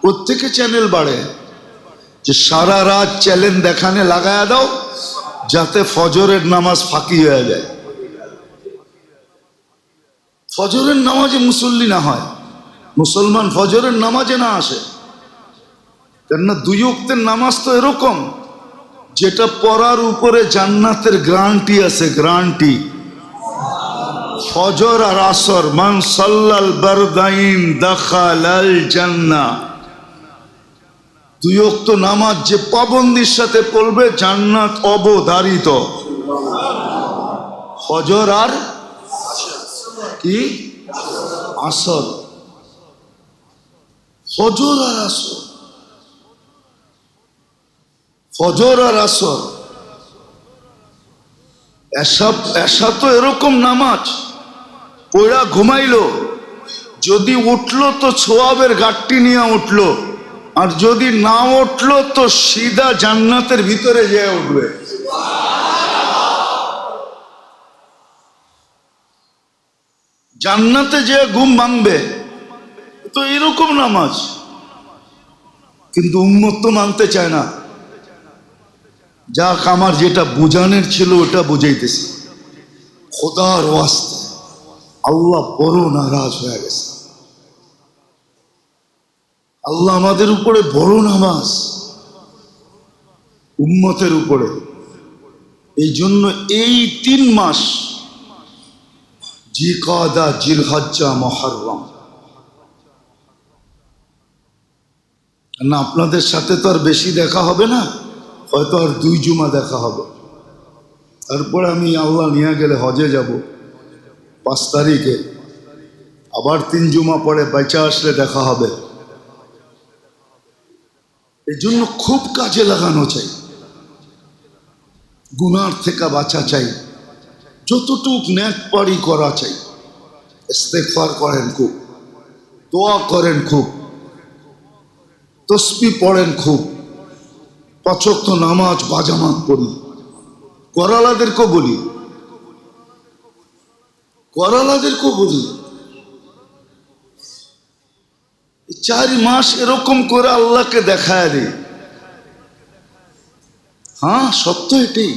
Speaker 1: প্রত্যেকে চ্যানেল বাড়ে, যে সারা রাত চ্যানেল দেখানে লাগায়া দাও যাতে ফজরের নামাজ ফাঁকি হয়ে যায়, ফজরের নামাজে মুসল্লি না হয়, মুসলমান ফজরের নামাজে না আসে। কেননা দুই ওয়াক্তের নামাজ তো এরকম যেটা পড়ার উপরে জান্নাতের গ্যারান্টি আছে, গ্যারান্টি। ফজর আর আসর, মান সাল্লাল বারদাইন দাখালাল জান্নাহ। দুই ওয়াক্ত নামাজ যে পাবন্দির সাথে পড়বে জান্নাত অবধারিত। ফজর আর কি আসর, ফজর আর আসর, ফজর আর আসর। এসা তো এরকম নামাজ পড়া ঘুমাইলো, যদি উঠলো তো সোয়াবের গাঠটি নিয়ে উঠলো, আর যদি না উঠলো তো সিধা জান্নাতের ভিতরে যেয়ে উঠবে। জান্নাতে যে ঘুম ভাঙবে, তো এরকম নামাজ। কিন্তু উম্মত তো মানতে চায় না। যাক, আমার যেটা বুঝানোর ছিল ওটা বুঝাইতেছি। খোদার ওয়াস্তে আল্লাহ বড় নারাজ হয়ে গেছে। আল্লাহ আমাদের উপরে বড় নামাজ, উম্মতের উপরে। এই জন্য এই 3 মাস জিকাদা, জিলহজ্জা, মুহররম, না আপনাদের সাথে তো আর বেশি দেখা হবে না, হয়তো আর 2 জুমা দেখা হবে। তারপরে আমি আল্লাহ নিয়ে গেলে হজে যাব 5 তারিখে, আবার 3 জুমা পরে বেঁচে আসলে দেখা হবে। এই জন্য খুব কাজে লাগানো চাই, গুনার থেকে বাঁচা চাই, যতটুক নেক পারি করা চাই। ইস্তেগফার করেন খুব, দোয়া করেন খুব, তসবিহ পড়েন খুব, 5 ওয়াক্ত নামাজ বাজামাত পড়ি। করালাদেরকেও বলি, করালাদেরকেও বলি 4 মাস এরকম করে আল্লাহকে দেখায় দিই। হ্যাঁ, সত্য এটাই,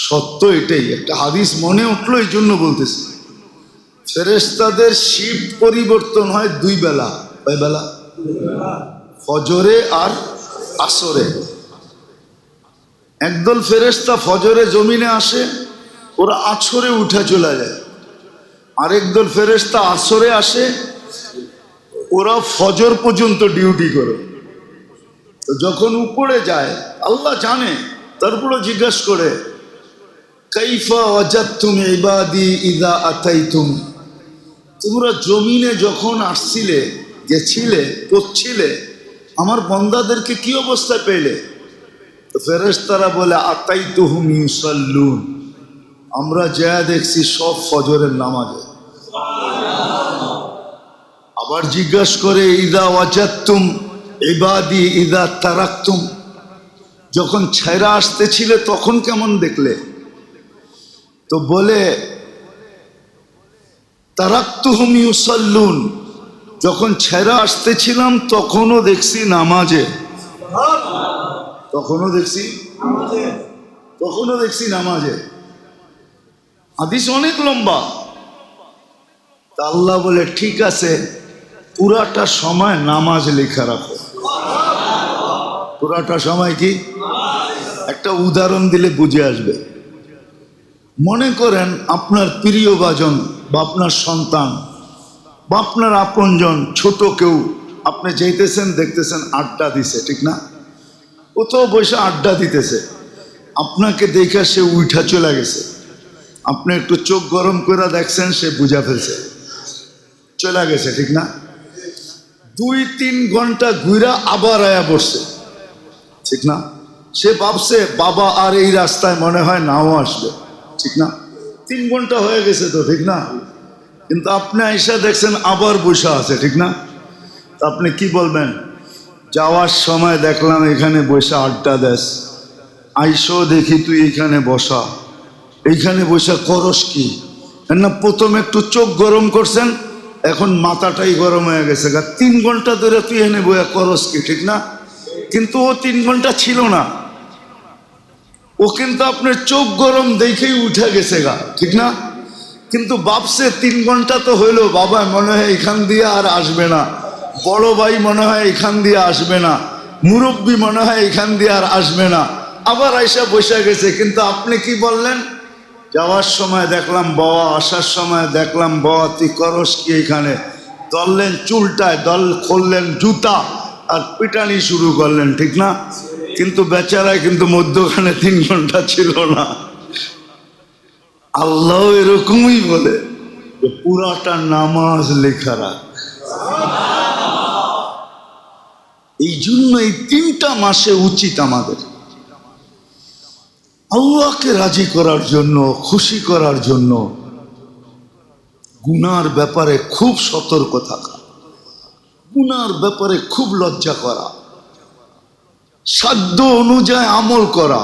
Speaker 1: সত্য এটাই। একটা হাদিস মনে উঠলো এই জন্য বলতেছি। ফেরেশতাদের শিফট পরিবর্তন হয় 2 বেলা। কয় বেলা? ফজরে আর আসরে। একদল ফেরেশতা ফজরে জমিনে আসে, ওরা আসরে উঠে চলে যায়। আরেকদল ফেরেশতা আসরে আসে, ওরা ফজর পর্যন্ত ডিউটি করে। তো যখন উপরে যায় আল্লাহ জানে, তারপরে জিজ্ঞাসা করে কাইফা ওয়াজাদতুম ইবাদি ইযা আতাইতুম, তোমরা জমিনে যখন আসছিলে, গেছিলে, করছিলে, আমার বান্দাদেরকে কি অবস্থায় পেলে? তো ফেরেশতারা বলে আতাইতুহুম ইউসাল্লুন, আমরা যা দেখছি সব ফজরের নামাজে। আবার জিজ্ঞাসা করে ইদা ওয়াজাদতুম ইবাদি ইদা তারাকতুম, যখন ছেড়া আসতেছিলে তখন কেমন দেখলে? তো বলে তারাকতুহুম ইউসাল্লুন, যখন ছেড়া আসতেছিলাম তখনও দেখছি নামাজে, তখনও দেখছি নামাজে। হাদিস অনেক লম্বা। তা আল্লাহ বলে ঠিক আছে, পুরাটা সময় নামাজ লেখা রাখো। পুরাটা সময় কি? একটা উদাহরণ দিলে বুঝে আসবে। মনে করেন আপনার প্রিয়ভাজন বা আপনার সন্তান বা আপনার আপনজন ছোট কেউ, আপনি যাইতেছেন দেখতেছেন আড্ডা দিছে, ঠিক না? কোথাও বসে আড্ডা দিতেছে, আপনাকে দেখে সে উঠা চলে গেছে। আপনি একটু চোখ গরম করে দেখছেন, সে বুঝা ফেলছে, চলে গেছে, ঠিক না? 2-3 ঘন্টা ঘুরা আবার আয়া বসছে, ঠিক না? সে ভাবছে বাবা আর এই রাস্তায় মনে হয় নাও আসবে, ঠিক না? 3 ঘন্টা হয়ে গেছে তো, ঠিক না? কিন্তু আপনি আইসা দেখছেন আবার বসা আছে, ঠিক না? তা আপনি কি বলবেন? যাওয়ার সময় দেখলাম এখানে বসে আড্ডা দেস, আইসো দেখি তুই এখানে বসা, এইখানে বসে করস কি? না প্রথমে একটু চোখ গরম করছেন, এখন মাথাটাই গরম হয়ে গেছে। 3 ঘন্টা ধরে তুই এনে বইয়া করস কি, ঠিক না? কিন্তু ও 3 ঘন্টা ছিল না, ও কিন্তু আপনার চোখ গরম দেখেই উঠে গেছে গা, ঠিক না? কিন্তু ভাবছে 3 ঘন্টা তো হইলো, বাবা মনে হয় এখান দিয়ে আর আসবে না, বড় ভাই মনে হয় এখান দিয়ে আসবে না, মুরব্বী মনে হয় এখান দিয়ে আর আসবে না, আবার আইসা বসে গেছে। কিন্তু আপনি কি বললেন? যাওয়ার সময় দেখলাম বাবা, আসার সময় দেখলাম বাবা, তুই করস কি এখানে? ধরলেন চুলটায়, খুললেন জুতা আর পিটানি শুরু করলেন, ঠিক না? কিন্তু বেচারায় কিন্তু মধ্যখানে 3 ঘন্টা ছিল না। আল্লাহ এরকমই বলে যে পুরাটা নামাজ লেখা রাখ। এই জন্য এই 3টা মাসে উচিত আমাদের আল্লাহকে রাজি করার জন্য, খুশি করার জন্য গুনার ব্যাপারে খুব সতর্ক থাকা, গুনার ব্যাপারে খুব লজ্জা করা, সাধ্য অনুযায়ী আমল করা।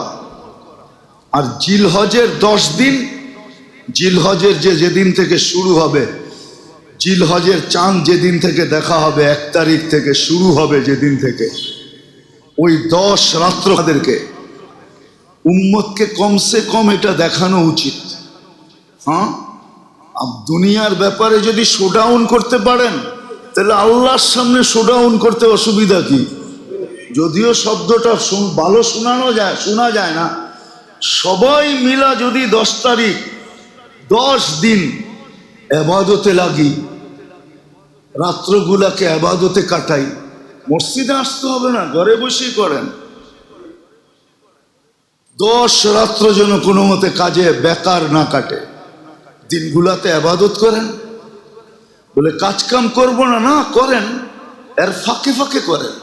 Speaker 1: আর জিলহজের 10 দিন, জিলহজের যেদিন থেকে শুরু হবে, জিলহজের চাঁদ যেদিন থেকে দেখা হবে, 1 তারিখ থেকে শুরু হবে, যেদিন থেকে ওই 10 রাত্র তাদেরকে উম্মতকে কমসে কম এটা দেখানো উচিত। হ্যাঁ, দুনিয়ার ব্যাপারে যদি শোডাউন করতে পারেন, তাহলে আল্লাহর সামনে শোডাউন করতে অসুবিধা কি? যদিও শব্দটা ভালো শোনা যায় না, সবাই মিলা যদি 10 তারিখ 10 দিন এবাদতে লাগি, রাত্রগুলাকে এবাদতে কাটাই, মসজিদে আসতে হবে না, ঘরে বসেই করেন। 10 রাত্র যেন কোনো মতে কাজে বেকার না কাটে, দিনগুলাতে এবাদত করেন। বলে কাজ কাম করবো না, না করেন, এর ফাঁকে ফাঁকে করেন,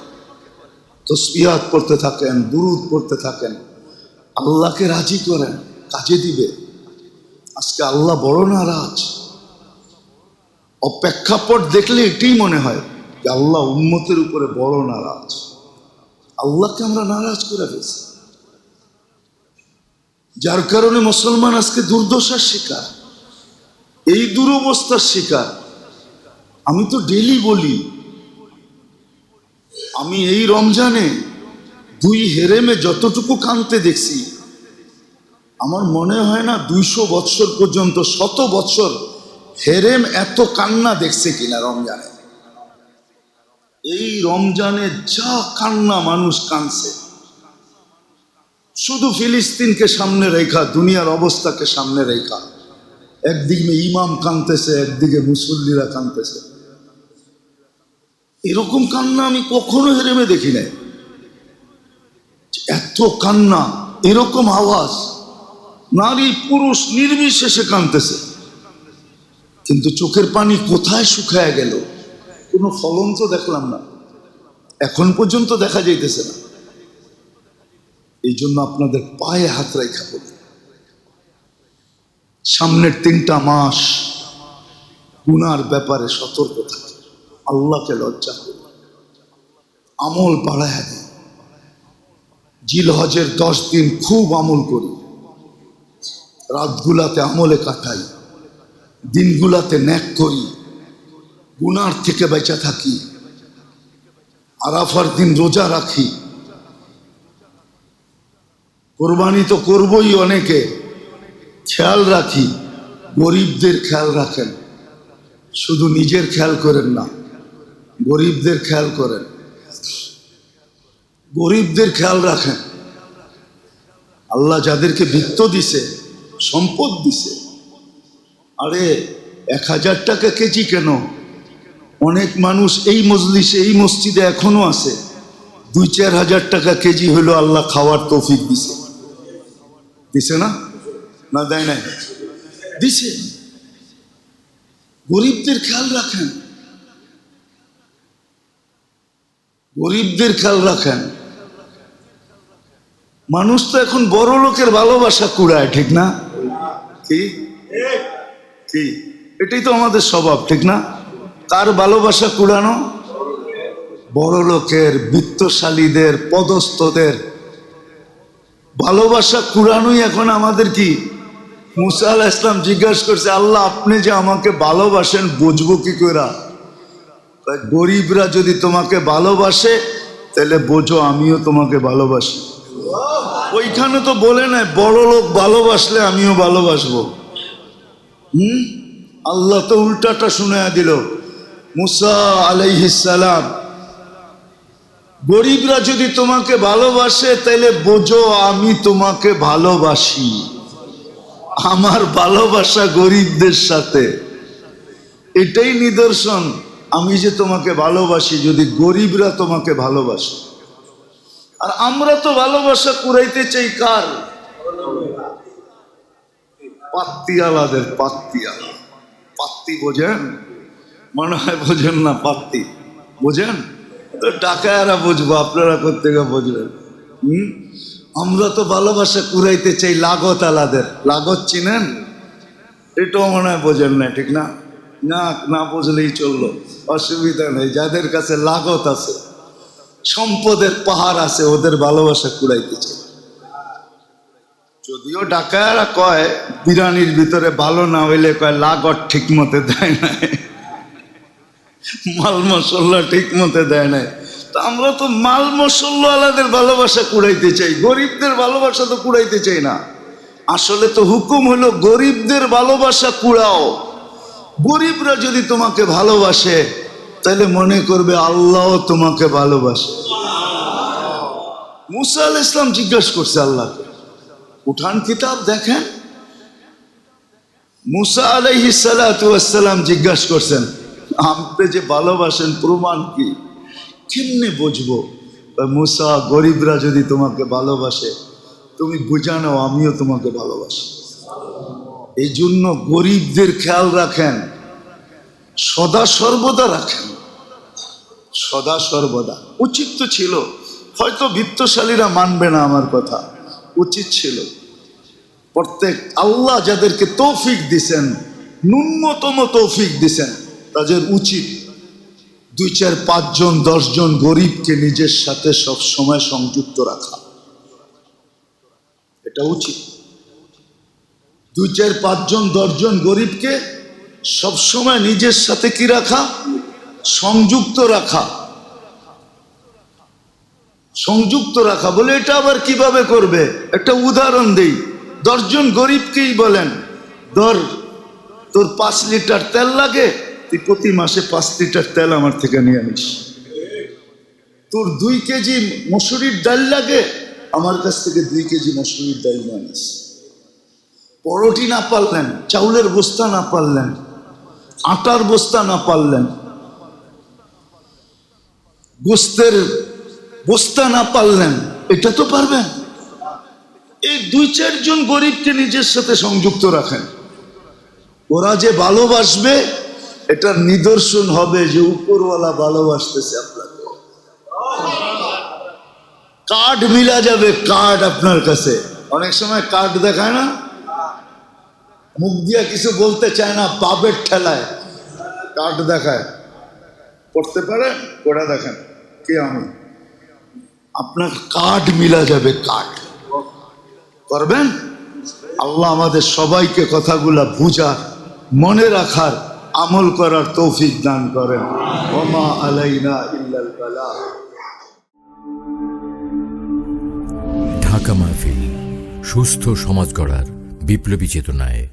Speaker 1: তসবিহাত পড়তে থাকেন, দুরুদ পড়তে থাকেন, আল্লাহকে রাজি করেন, কাজে দিবে। আজকে আল্লাহ বড় নারাজ। অপেক্ষাপট দেখলে এটাই মনে হয় যে আল্লাহ উম্মতের উপরে বড় নারাজ। আল্লাহকে আমরা নারাজ করে ফেলছি, যার কারণে মুসলমান আজকে দুর্দশার শিকার, এই দুরবস্থার শিকার। আমি তো ডেলি বলি, আমি এই রমজানে 2 হেরেমে যতটুকু কাঁদতে দেখছি, আমার মনে হয় না 200 বৎসর পর্যন্ত, 100 বৎসর হেরেম এত কান্না দেখছে কিনা রমজানে। এই রমজানে যা কান্না মানুষ কাঁদছে, শুধু ফিলিস্তিনকে সামনে রেখা, দুনিয়ার অবস্থাকে সামনে রেখা, একদিকে ইমাম কাঁদতেছে, একদিকে মুসল্লিরা কাঁদতেছে। এরকম কান্না আমি কখনো হেরেমে দেখি নাই। এত কান্না, এরকম আওয়াজ, নারী পুরুষ নির্বিশেষে কাঁদতেছে। কিন্তু চোখের পানি কোথায় শুকায় গেল? কোনো ফলন তো দেখলাম না, এখন পর্যন্ত দেখা যাইতেছে না। এই জন্য আপনাদের পায়ে হাত রেখা বলি, সামনের 3টা মাস গুনার ব্যাপারে সতর্ক থাকে, আল্লাহকে লজ্জা করে আমল বাড়ায় দেয়। জিলহজের 10 দিন খুব আমল করি, রাতগুলাতে আমলে কাটাই, দিনগুলাতে ন্যাক করি, গুনার থেকে বেঁচে থাকি, আরাফার দিন রোজা রাখি, কোরবানি তো করবই, অনেকে খেয়াল রাখি, গরিবদের খেয়াল রাখেন, শুধু নিজের খেয়াল করেন না, গরিবদের খেয়াল করেন, গরিবদের খেয়াল রাখেন। আল্লাহ যাদেরকে বৃত্ত দিছে, সম্পদ দিছে, আরে 1000 টাকা কেজি কেন? অনেক মানুষ এই মজলিসে, এই মসজিদে এখনো আছে, 2-4 হাজার টাকা কেজি হলো আল্লাহ খাওয়ার তৌফিক দিছে, দিছে না? না দেয় নাই? দিছে। গরিবদের খেয়াল রাখেন, গরিবদের খেয়াল রাখেন। মানুষ তো এখন বড় লোকের ভালোবাসা কুড়ায়, ঠিক না? কি কি এটাই তো আমাদের স্বভাব, ঠিক না? কার ভালোবাসা কুড়ানো? বড় লোকের, বিত্তশালীদের, পদস্থদের ভালোবাসা কুড়ানোই এখন আমাদের কি। মুসা আলাইহিস সালাম জিজ্ঞাসা করছে, আল্লাহ আপনি যে আমাকে ভালোবাসেন বুঝবো কি করে? গরিবরা যদি তোমাকে ভালোবাসে তাহলে বোঝো আমিও তোমাকে ভালোবাসি। ওইখানে তো বলে নাই বড় লোক ভালোবাসলে আমিও ভালোবাসবো। আল্লাহ তো উল্টাটা শুনাইয়া দিল। মুসা আলাইহিস সালাম, গরিবরা যদি তোমাকে ভালোবাসে তাহলে বোঝো আমি তোমাকে ভালোবাসি, আমার ভালোবাসা গরিবদের সাথে। এটাই নিদর্শন আমি যে তোমাকে ভালোবাসি, যদি গরিবরা তোমাকে ভালোবাসে। আর আমরা তো ভালোবাসা কুড়াইতে চাই কার? পাত্তিওয়ালাদের। পাত্তিওয়ালা, পাত্তি বোঝেন? মনে হয় বোঝেন না। পাত্তি বোঝেন তো? টাকায়ারা বুঝবো, আপনারা কোত্থেকে বুঝবেন? আমরা তো ভালোবাসা কুড়াইতে চাই লাগত আলাদের। লাগত চিনেন? এটাও মনে হয় বোঝেন না, ঠিক না? না, না বুঝলেই চললো, অসুবিধা নেই। যাদের কাছে লাগত আছে, সম্পদের পাহাড় আছে, ওদের ভালোবাসা কুড়াইতে চাই। যদিও ডাকায়ারা কয় বিরিয়ানির ভিতরে ভালো না হইলে কয় লাগত ঠিক মতে দেয় নাই, মাল মশলা ঠিক মতে দেয় নাই। তা আমরা তো মাল মশলা আলাদের ভালোবাসা কুড়াইতে চাই, গরিবদের ভালোবাসা তো কুড়াইতে চাই না। আসলে তো হুকুম হলো গরিবদের ভালোবাসা কুড়াও। গরিবরা যদি তোমাকে ভালোবাসে তাহলে মনে করবে আল্লাহ তোমাকে ভালোবাসে। মুসা আলাইহিস সালাম জিজ্ঞাসা করছে আল্লাহকে, উঠান কিতাব দেখেন। মুসা আলাইহিস সালাতু ওয়াস সালাম জিজ্ঞাসা করছেন, আপনি যে ভালোবাসেন প্রমাণ কি? কেমনে বুঝবো? মুসা, গরিবরা যদি তোমাকে ভালোবাসে তুমি বুঝা নাও আমিও তোমাকে ভালোবাসি। এই জন্য গরিবদের খেয়াল রাখেন, সদা সর্বদা রাখেন, সদা সর্বদা। উচিত তো ছিল, হয়তো বিত্তশালীরা মানবে না আমার কথা, উচিত ছিল প্রত্যেক আল্লাহ যাদেরকে তৌফিক দিছেন, ন্যূনতম তৌফিক দিছেন, তাদের উচিত 2-4-5 জন 10 জন গরিবকে নিজের সাথে সব সময় সংযুক্ত রাখা। এটা উচিত। 2-4-5 জন 10 জন গরিবকে সব সময় নিজের সাথে কি রাখা? সংযুক্ত রাখা। সংযুক্ত রাখা বলে এটা আবার কিভাবে করবে? একটা উদাহরণ দেই। 10 জন গরিবকেই বলেন, ধর তোর 5 লিটার তেল লাগে, তুই প্রতি মাসে 5 লিটার তেল আমার থেকে নিয়ে আনিস। তোর 2 কেজি মসুরির ডাল লাগে, আমার কাছ থেকে 2 কেজি মসুরির ডাল নিয়ে আনিস। পরোটি না পারলেন, চাউলের বস্তা না পারলেন, আটার বস্তা না পারলেন, গোস্তের বস্তা না পারলেন, এটা তো পারবেন। এই 2-4 জন গরিবকে নিজের সাথে সংযুক্ত রাখেন। ওরা যে ভালোবাসবে এটার নিদর্শন হবে যে উপরওয়ালা ভালোবাসতেছে আপনাকে। কার্ড মিলা যাবে, কার্ড আপনার কাছে। অনেক সময় কার্ড দেখায় না, মুখ দিয়া কিছু বলতে চায় না, বাপের ঠেলায় কার্ড দেখায়। পড়তে পারেন, পড়া দেখেন। কে আমি? আপনার কার্ড মিলা যাবে, কার্ড করবেন। আল্লাহ আমাদের সবাইকে কথাগুলা বুঝার, মনে রাখার, আমল করার তৌফিক দান করেন। ওমা আলাইনা ইল্লাল বালাগ।
Speaker 2: ঢাকা মাহফিল, সুস্থ সমাজ গড়ার বিপ্লবী চেতনায়।